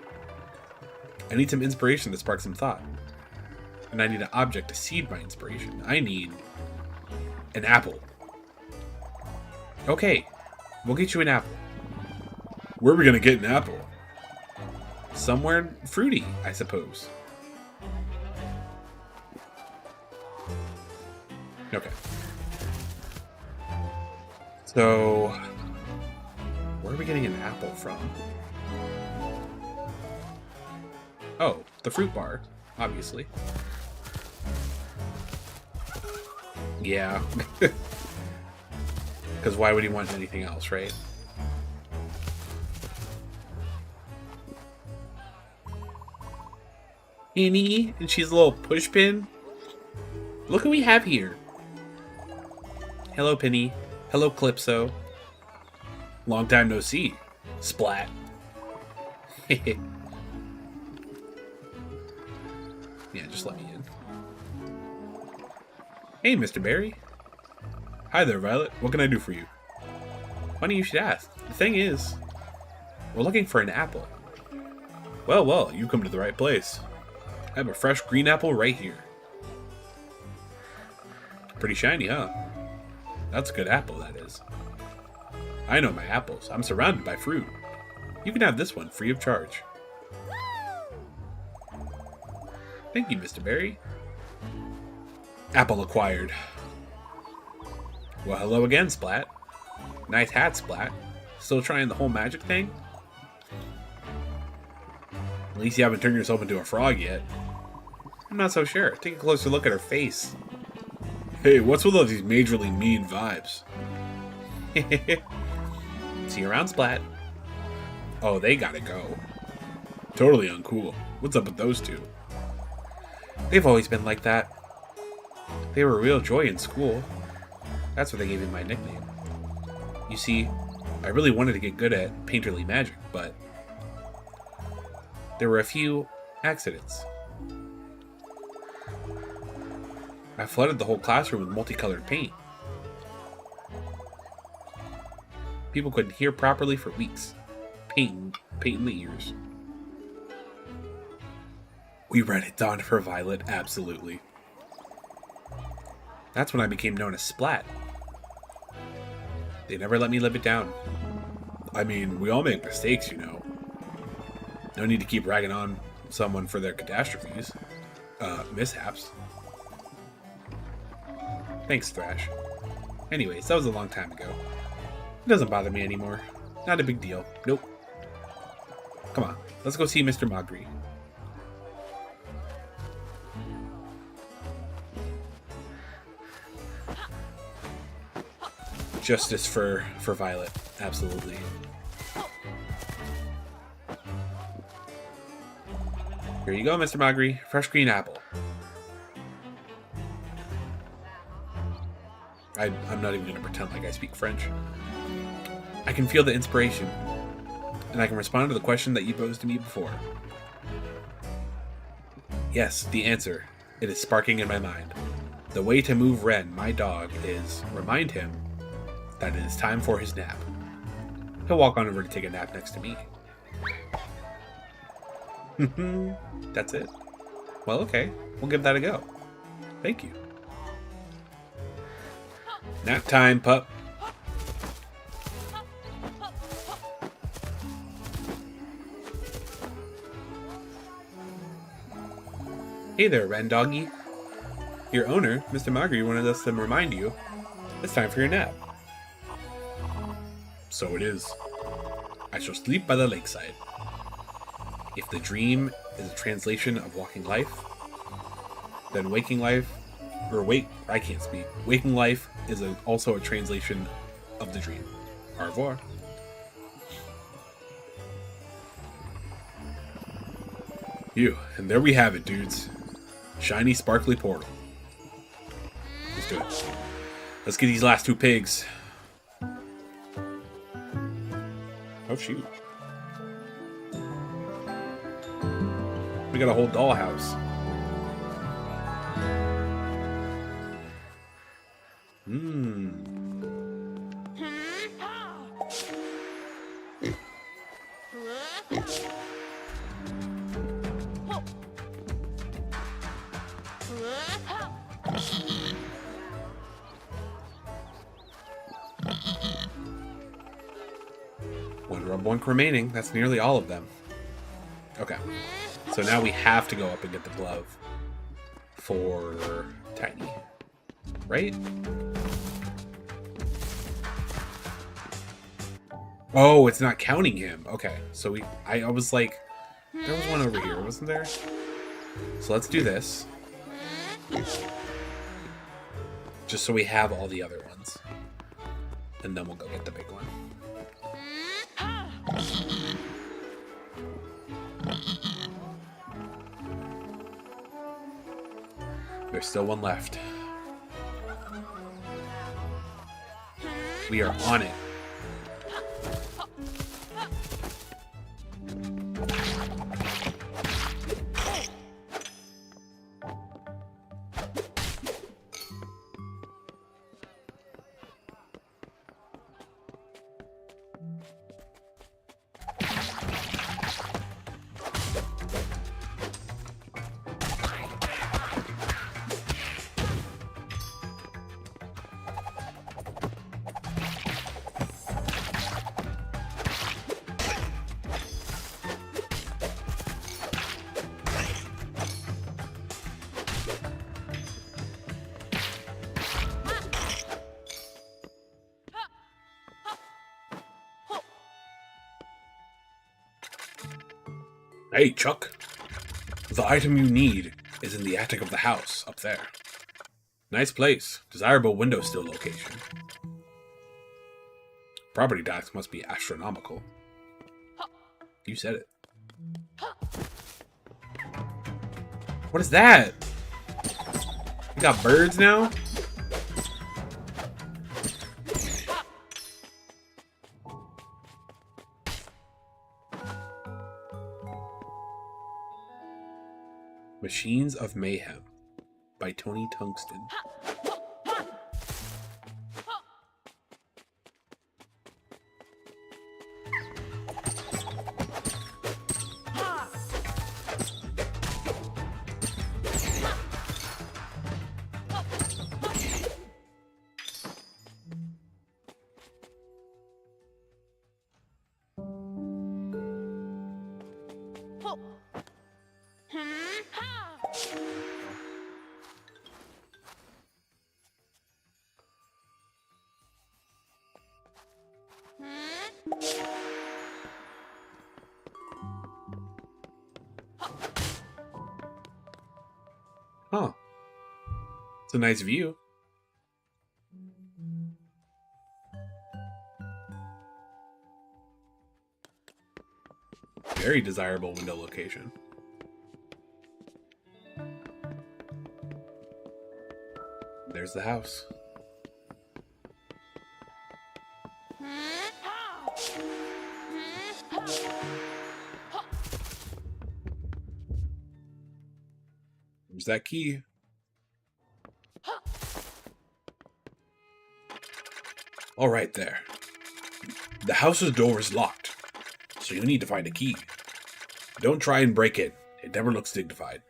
I need some inspiration to spark some thought. And I need an object to seed my inspiration. I need an apple. Okay, we'll get you an apple. Where are we going to get an apple? Somewhere fruity, I suppose. Okay. So, where are we getting an apple from? Oh, the fruit bar, obviously. Yeah. Because why would he want anything else, right? Penny, and she's a little push pin. Look who we have here. Hello, Penny. Hello, Calypso. Long time no see. Splat. Yeah, just let me in. Hey, Mr. Barry. Hi there, Violet. What can I do for you? Funny you should ask. The thing is, we're looking for an apple. Well, well, you come to the right place. I have a fresh green apple right here. Pretty shiny, huh? That's a good apple, that is. I know my apples. I'm surrounded by fruit. You can have this one free of charge. Thank you, Mr. Berry. Apple acquired. Well, hello again, Splat. Nice hat, Splat. Still trying the whole magic thing? At least you haven't turned yourself into a frog yet. I'm not so sure. Take a closer look at her face. Hey, what's with all these majorly mean vibes? See you around, Splat. Oh, they gotta go. Totally uncool. What's up with those two? They've always been like that. They were a real joy in school. That's what they gave me my nickname. You see, I really wanted to get good at painterly magic, but there were a few accidents. I flooded the whole classroom with multicolored paint. People couldn't hear properly for weeks. Paint in the ears. We read it dawned for Violet, absolutely. That's when I became known as Splat. They never let me live it down. I mean, we all make mistakes, you know. No need to keep ragging on someone for their catastrophes. Mishaps. Thanks, Thrash. Anyways, that was a long time ago. It doesn't bother me anymore. Not a big deal. Nope. Come on, let's go see Mr. Magri. Justice for Violet, absolutely. Here you go, Mr. Magri. Fresh green apple. I'm not even going to pretend like I speak French. I can feel the inspiration, and I can respond to the question that you posed to me before. Yes, the answer. It is sparking in my mind. The way to move Ren, my dog, is remind him that it is time for his nap. He'll walk on over to take a nap next to me. That's it. Well, okay. We'll give that a go. Thank you. Nap time, pup. Hey there, Ren Doggy. Your owner, Mr. Magri, wanted us to remind you it's time for your nap. So it is. I shall sleep by the lakeside. If the dream is a translation of walking life, then waking life, I can't speak. Waking life is also a translation of the dream. Au revoir. And there we have it, dudes. Shiny, sparkly portal. Let's do it. Let's get these last 2 pigs. Oh, shoot. We got a whole dollhouse. One rub one remaining. That's nearly all of them. Okay. So now we have to go up and get the glove for Tiny. Right? Oh, it's not counting him. Okay. So I was like, there was one over here, wasn't there? So let's do this. Just so we have all the other ones. And then we'll go get the big one. There's still one left. We are on it. Hey, Chuck. The item you need is in the attic of the house, up there. Nice place. Desirable window still location. Property tax must be astronomical. You said it. What is that? You got birds now? Machines of Mayhem by Tony Tungsten. Huh. It's a nice view. Very desirable window location. There's the house. There's that key. All right, there. The house's door is locked, so you need to find a key. Don't try and break it. It never looks dignified.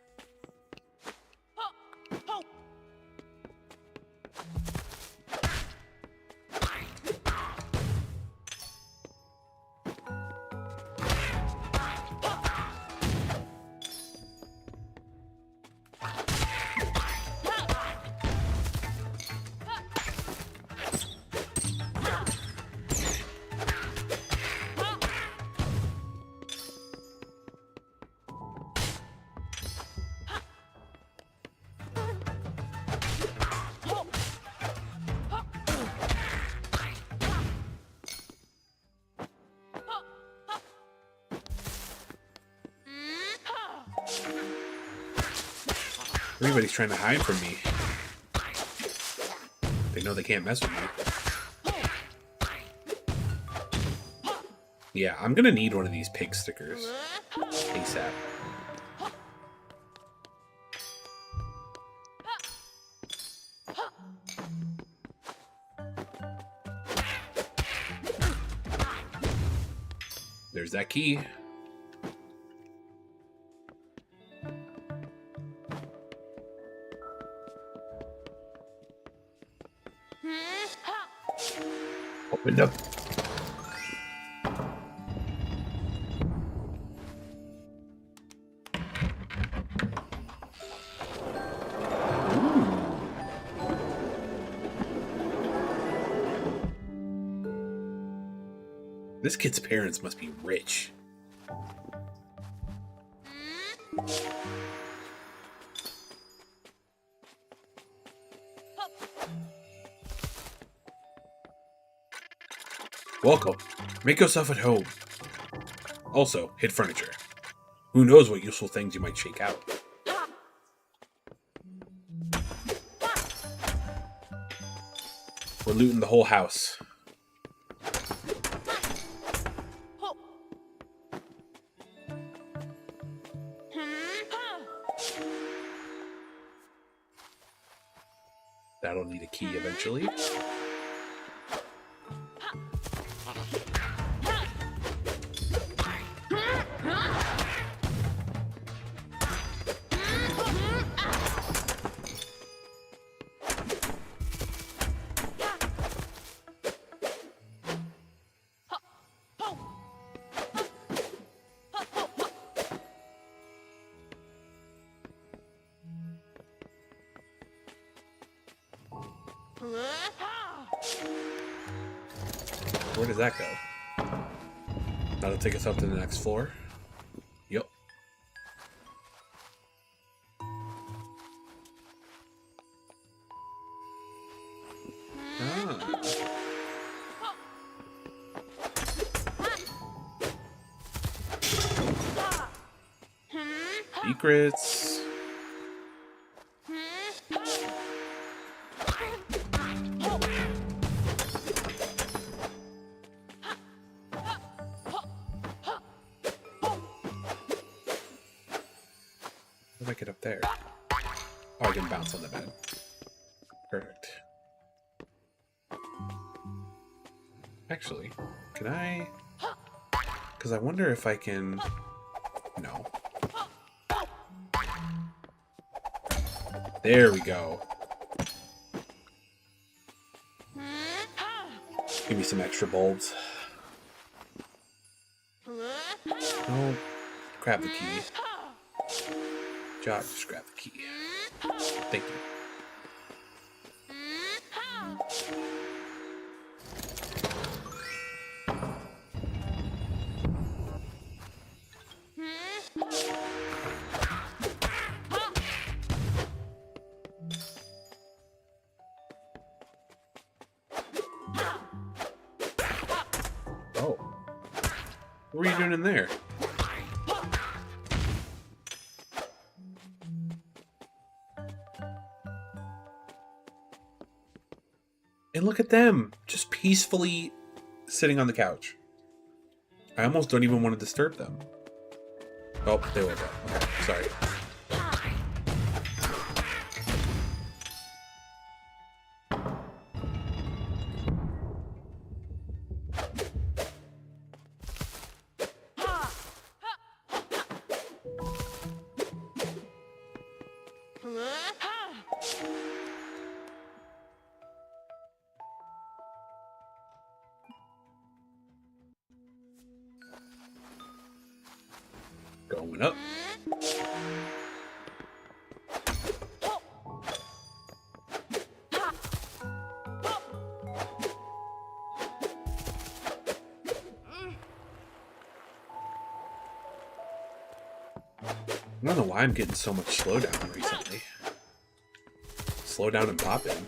Everybody's trying to hide from me. They know they can't mess with me. Yeah, I'm gonna need one of these pig stickers ASAP. There's that key. Open up. This kid's parents must be rich. Welcome. Make yourself at home. Also, hit furniture. Who knows what useful things you might shake out. We're looting the whole house. That'll need a key eventually. Where does that go? That'll take us up to the next floor. Yep. Ah. Secrets. How do I get up there? Oh, I can bounce on the bed. Perfect. Actually, can I? Because I wonder if I can. No. There we go. Give me some extra bulbs. No. Grab the key. Josh, just grab the key. Thank you. Oh. What were you doing in there? And look at them, just peacefully sitting on the couch. I almost don't even want to disturb them. Oh, they woke up. Okay, sorry. Going up. I don't know why I'm getting so much slowdown recently. Slow down and pop in.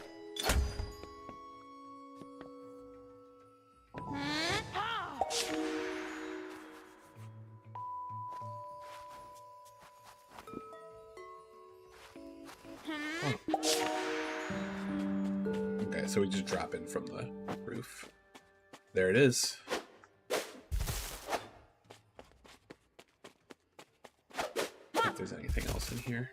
Okay, so we just drop in from the roof. There it is. If there's anything else in here.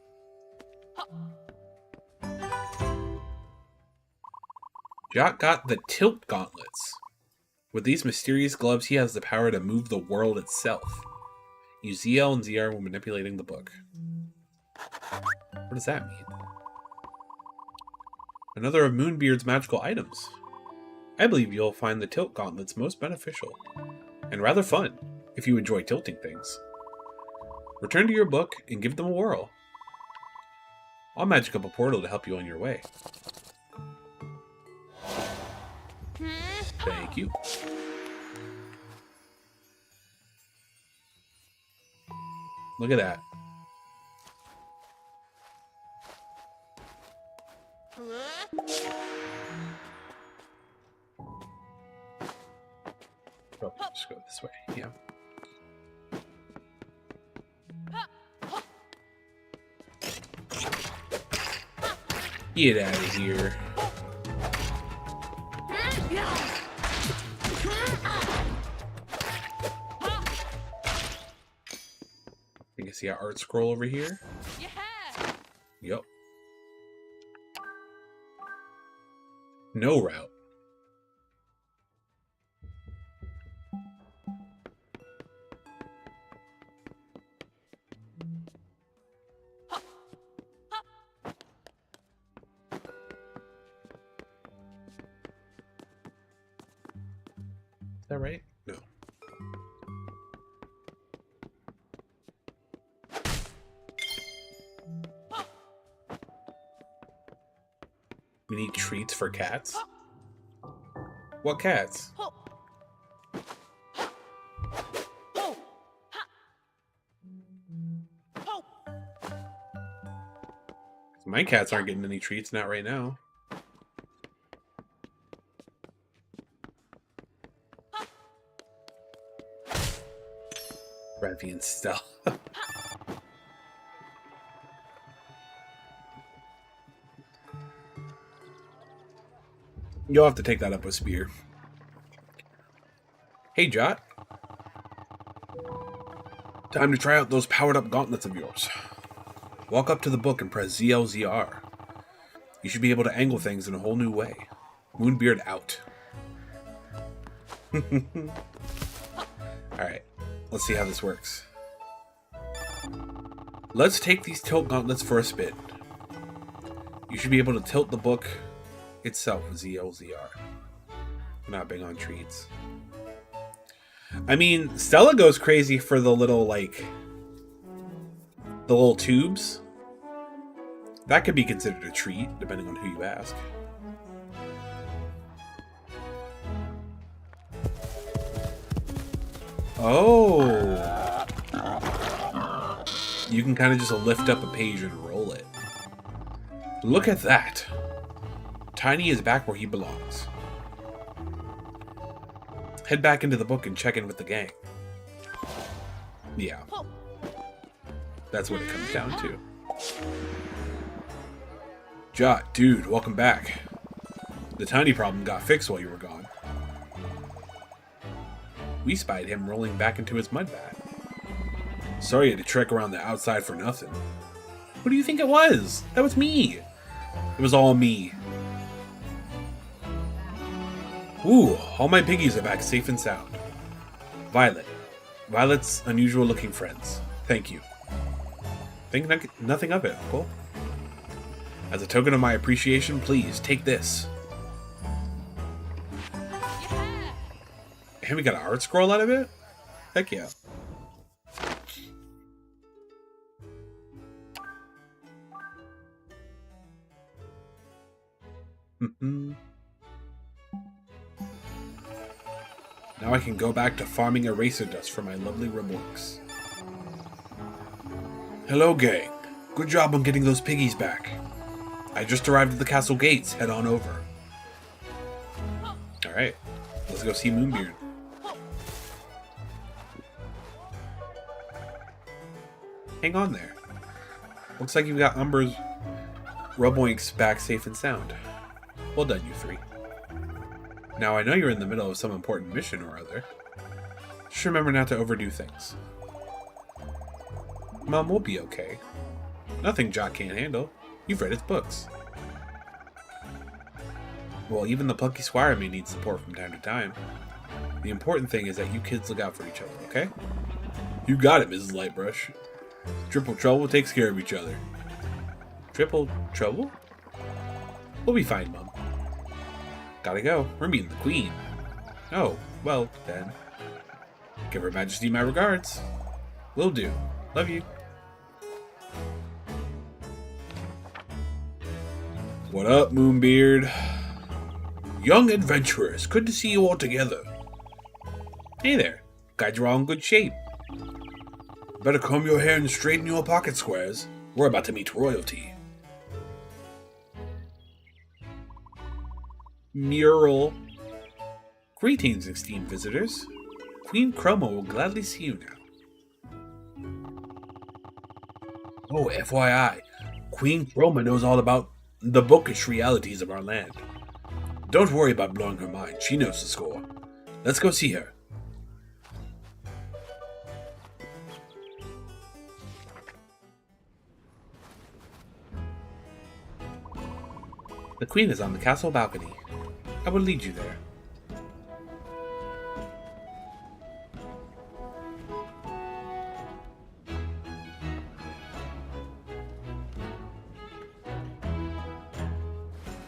Jot got the tilt gauntlets. With these mysterious gloves, he has the power to move the world itself. Use ZL and ZR when manipulating the book. What does that mean? Another of Moonbeard's magical items. I believe you'll find the tilt gauntlets most beneficial. And rather fun, if you enjoy tilting things. Return to your book and give them a whirl. I'll magic up a portal to help you on your way. Thank you. Look at that. Oh, just go this way. Yeah. Get out of here. You can see our art scroll over here. Yep. No route. Is that right? No. We need treats for cats? What cats? My cats aren't getting any treats, not right now. Revy and Stella. You'll have to take that up with Spear. Hey, Jot. Time to try out those powered-up gauntlets of yours. Walk up to the book and press ZLZR. You should be able to angle things in a whole new way. Moonbeard out. Alright, let's see how this works. Let's take these tilt gauntlets for a spin. You should be able to tilt the book itself with ZLZR. Not big on treats. I mean, Stella goes crazy for the little, like, the little tubes. That could be considered a treat, depending on who you ask. Oh. You can kind of just lift up a page and roll it. Look at that. Tiny is back where he belongs. Head back into the book and check in with the gang. Yeah. That's what it comes down to. Jot, dude, welcome back. The tiny problem got fixed while you were gone. We spied him rolling back into his mud bath. Sorry you had to trek around the outside for nothing. What do you think it was? That was me. It was all me. Ooh, all my piggies are back safe and sound. Violet. Violet's unusual looking friends. Thank you. Think nothing of it, Uncle. As a token of my appreciation, please take this. And we got an art scroll out of it? Heck yeah. Now I can go back to farming eraser dust for my lovely remorks. Hello, gang. Good job on getting those piggies back. I just arrived at the castle gates. Head on over. Alright. Let's go see Moonbeard. Hang on there. Looks like you've got Umber's Ruboinks back safe and sound. Well done, you three. Now I know you're in the middle of some important mission or other. Just remember not to overdo things. Mom will be okay. Nothing Jock can't handle. You've read its books. Well, even the Plucky Squire may need support from time to time. The important thing is that you kids look out for each other, okay? You got it, Mrs. Lightbrush. Triple Trouble takes care of each other. Triple Trouble? We'll be fine, Mom. Gotta go. We're meeting the Queen. Oh, well, then. Give Her Majesty my regards. Will do. Love you. What up, Moonbeard? Young adventurers, good to see you all together. Hey there. Glad you're all in good shape. Better comb your hair and straighten your pocket squares. We're about to meet royalty. Mural. Greetings, esteemed visitors. Queen Chroma will gladly see you now. Oh, FYI, Queen Chroma knows all about the bookish realities of our land. Don't worry about blowing her mind, she knows the score. Let's go see her. The Queen is on the castle balcony. I will lead you there.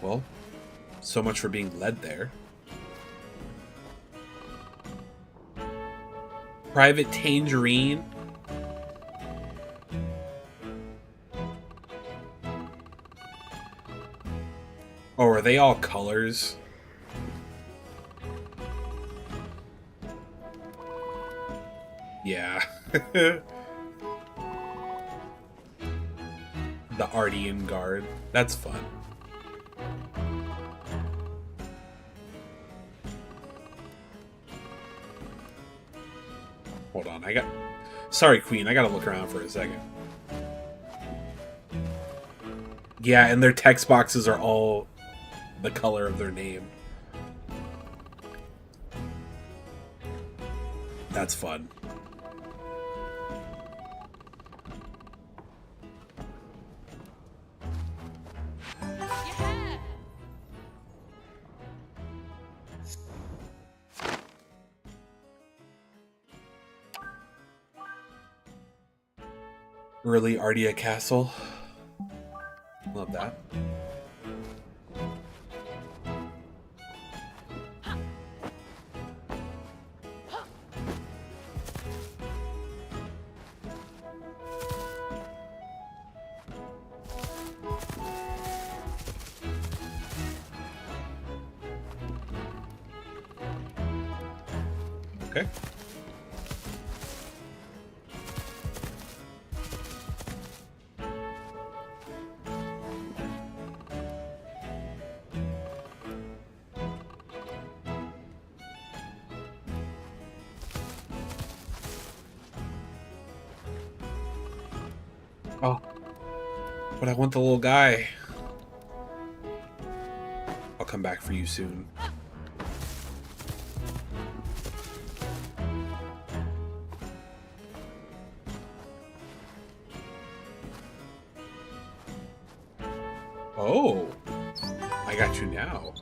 Well, so much for being led there. Private Tangerine. Oh, are they all colors? Yeah. The Ardian Guard. That's fun. Hold on, Sorry, Queen, I gotta look around for a second. Yeah, and their text boxes are all the color of their name. That's fun. Early Ardia Castle. Love that. Okay. Oh, but I want the little guy. come back for you soon. Oh, I got you now.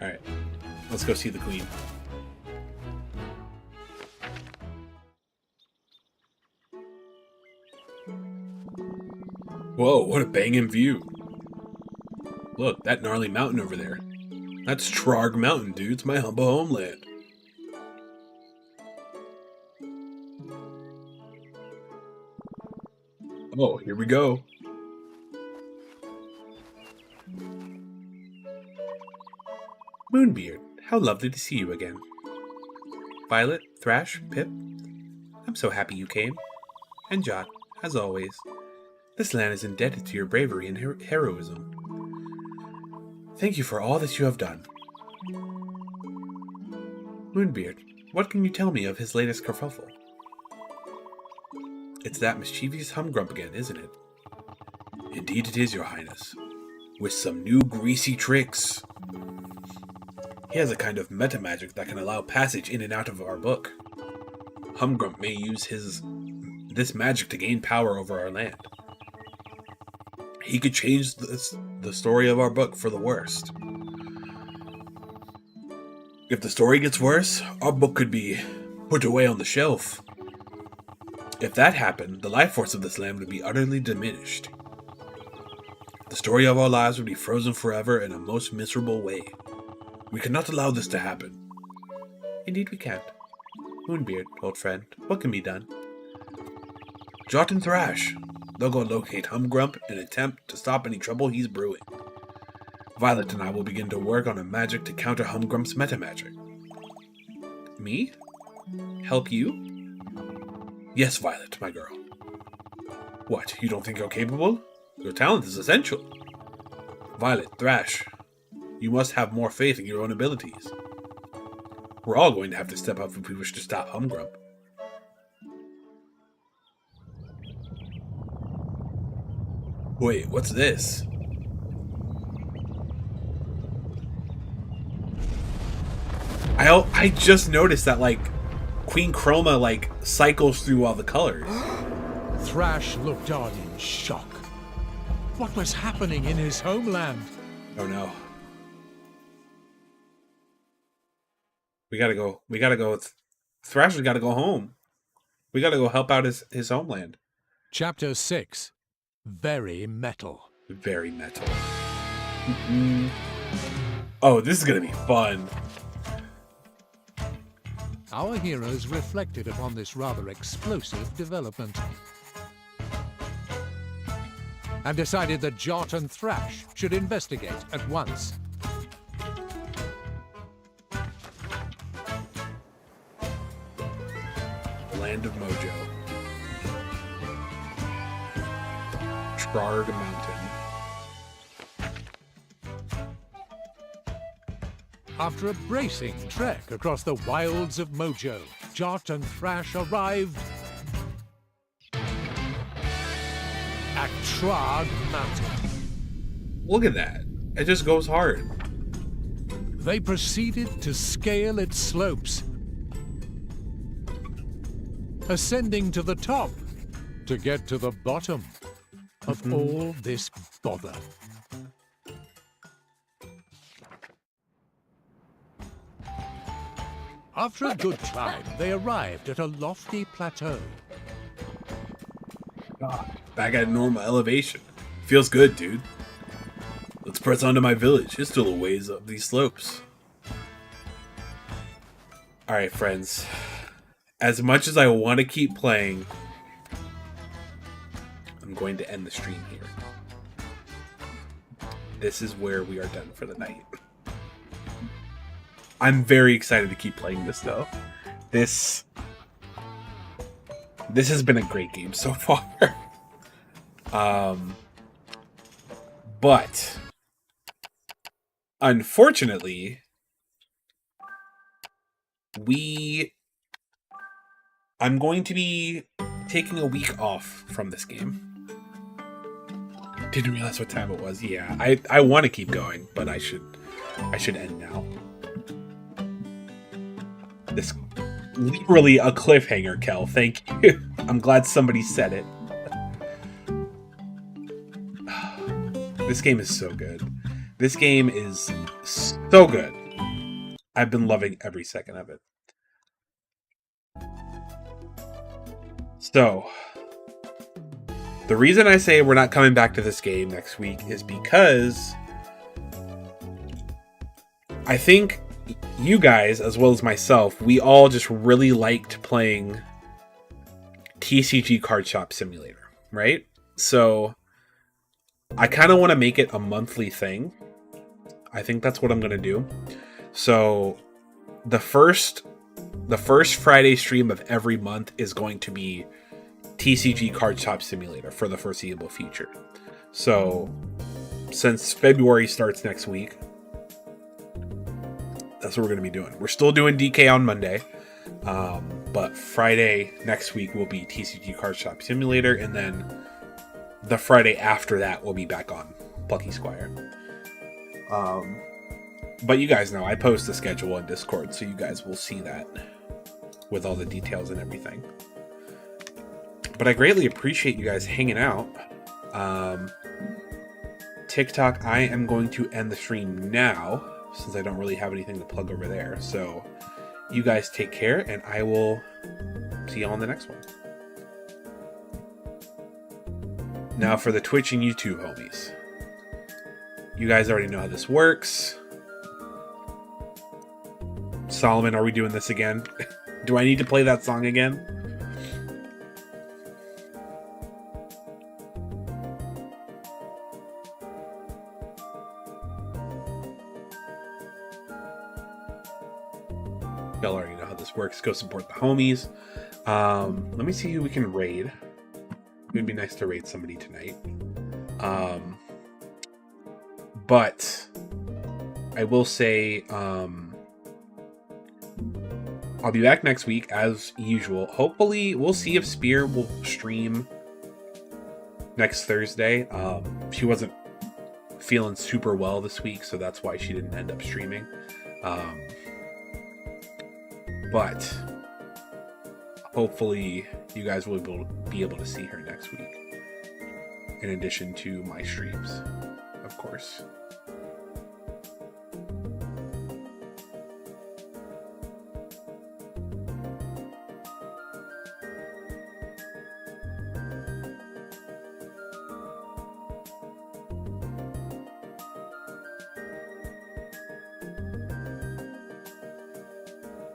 Alright, let's go see the queen. Whoa, what a banging view. Look, that gnarly mountain over there. That's Trarg Mountain, dude. It's my humble homeland. Oh, here we go. Moonbeard, how lovely to see you again. Violet, Thrash, Pip, I'm so happy you came. And Jot, as always. This land is indebted to your bravery and heroism. Thank you for all that you have done. Moonbeard, what can you tell me of his latest kerfuffle? It's that mischievous Humgrump again, isn't it? Indeed it is, your highness. With some new greasy tricks. He has a kind of meta magic that can allow passage in and out of our book. Humgrump may use this magic to gain power over our land. He could change the story of our book for the worst. If the story gets worse, our book could be put away on the shelf. If that happened, the life force of this land would be utterly diminished. The story of our lives would be frozen forever in a most miserable way. We cannot allow this to happen. Indeed we can't. Moonbeard, old friend, what can be done? Jot and Thrash. They'll go locate Humgrump and attempt to stop any trouble he's brewing. Violet and I will begin to work on a magic to counter Humgrump's meta magic. Me? Help you? Yes, Violet, my girl. What, you don't think you're capable? Your talent is essential. Violet, Thrash, you must have more faith in your own abilities. We're all going to have to step up if we wish to stop Humgrump. Wait, what's this? I just noticed that, like, Queen Chroma, like, cycles through all the colors. Thrash looked on in shock. What was happening in his homeland? Oh no. We gotta go. Thrash has gotta go home. We gotta go help out his homeland. Chapter 6. Very metal. Very metal. Oh, this is gonna be fun. Our heroes reflected upon this rather explosive development and decided that Jot and Thrash should investigate at once. Land of Mojo. Trarg Mountain. After a bracing trek across the wilds of Mojo, Jot and Thrash arrived at Trarg Mountain. Look at that. It just goes hard. They proceeded to scale its slopes, ascending to the top to get to the bottom of all this bother. After a good climb, they arrived at a lofty plateau. God, back at normal elevation. Feels good, dude. Let's press on to my village. It's still a ways up these slopes. Alright, friends. As much as I want to keep playing, I'm going to end the stream here. This is where we are done for the night. I'm very excited to keep playing this, though. This has been a great game so far. But unfortunately, I'm going to be taking a week off from this game. Didn't realize what time it was. Yeah, I want to keep going, but I should end now. This literally a cliffhanger, Kel. Thank you. I'm glad somebody said it. This game is so good. This game is so good. I've been loving every second of it. So, the reason I say we're not coming back to this game next week is because I think you guys, as well as myself, we all just really liked playing TCG Card Shop Simulator, right? So, I kind of want to make it a monthly thing. I think that's what I'm going to do. So, the first Friday stream of every month is going to be TCG Card Shop Simulator for the foreseeable future. So, since February starts next week, that's what we're going to be doing. We're still doing DK on Monday, but Friday next week will be TCG Card Shop Simulator, and then the Friday after that we'll be back on Plucky Squire. But you guys know I post the schedule on Discord, so you guys will see that with all the details and everything. But I greatly appreciate you guys hanging out. TikTok, I am going to end the stream now, since I don't really have anything to plug over there. So you guys take care, and I will see you on the next one. Now for the Twitch and YouTube homies. You guys already know how this works. Solomon, are we doing this again? Do I need to play that song again? Y'all already know how this works. Go support the homies. Let me see who we can raid. It would be nice to raid somebody tonight. But I will say I'll be back next week as usual. Hopefully, we'll see if Spear will stream next Thursday. She wasn't feeling super well this week, so that's why she didn't end up streaming. But hopefully you guys will be able to see her next week, in addition to my streams, of course.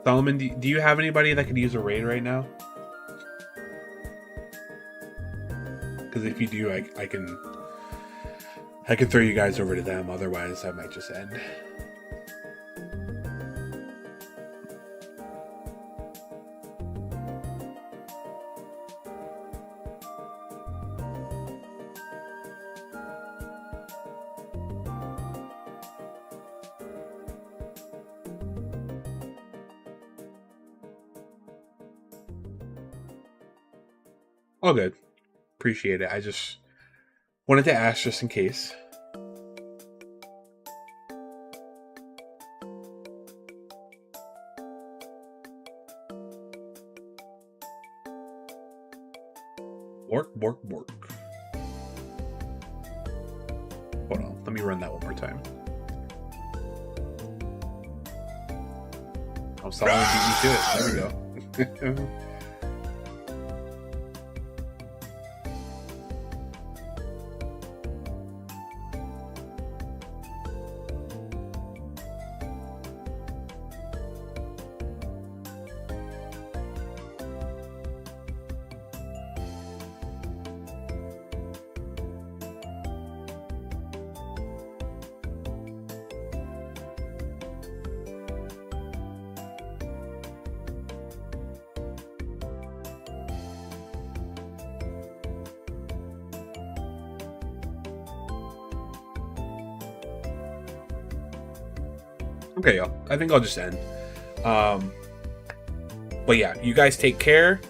Solomon, do you have anybody that could use a raid right now? Because if you do, I can throw you guys over to them. Otherwise, I might just end. All good. Appreciate it. I just wanted to ask just in case. Bork, bork, bork. Hold on. Let me run that one more time. Oh, Solomon beat me to it. There we go. Okay, y'all. I think I'll just end. But yeah, you guys take care.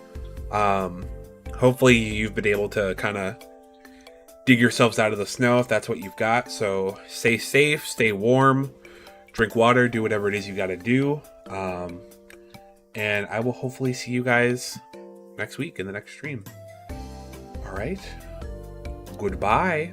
Hopefully you've been able to kind of dig yourselves out of the snow if that's what you've got. So stay safe, stay warm, drink water, do whatever it is you got to do. And I will hopefully see you guys next week in the next stream. All right. Goodbye.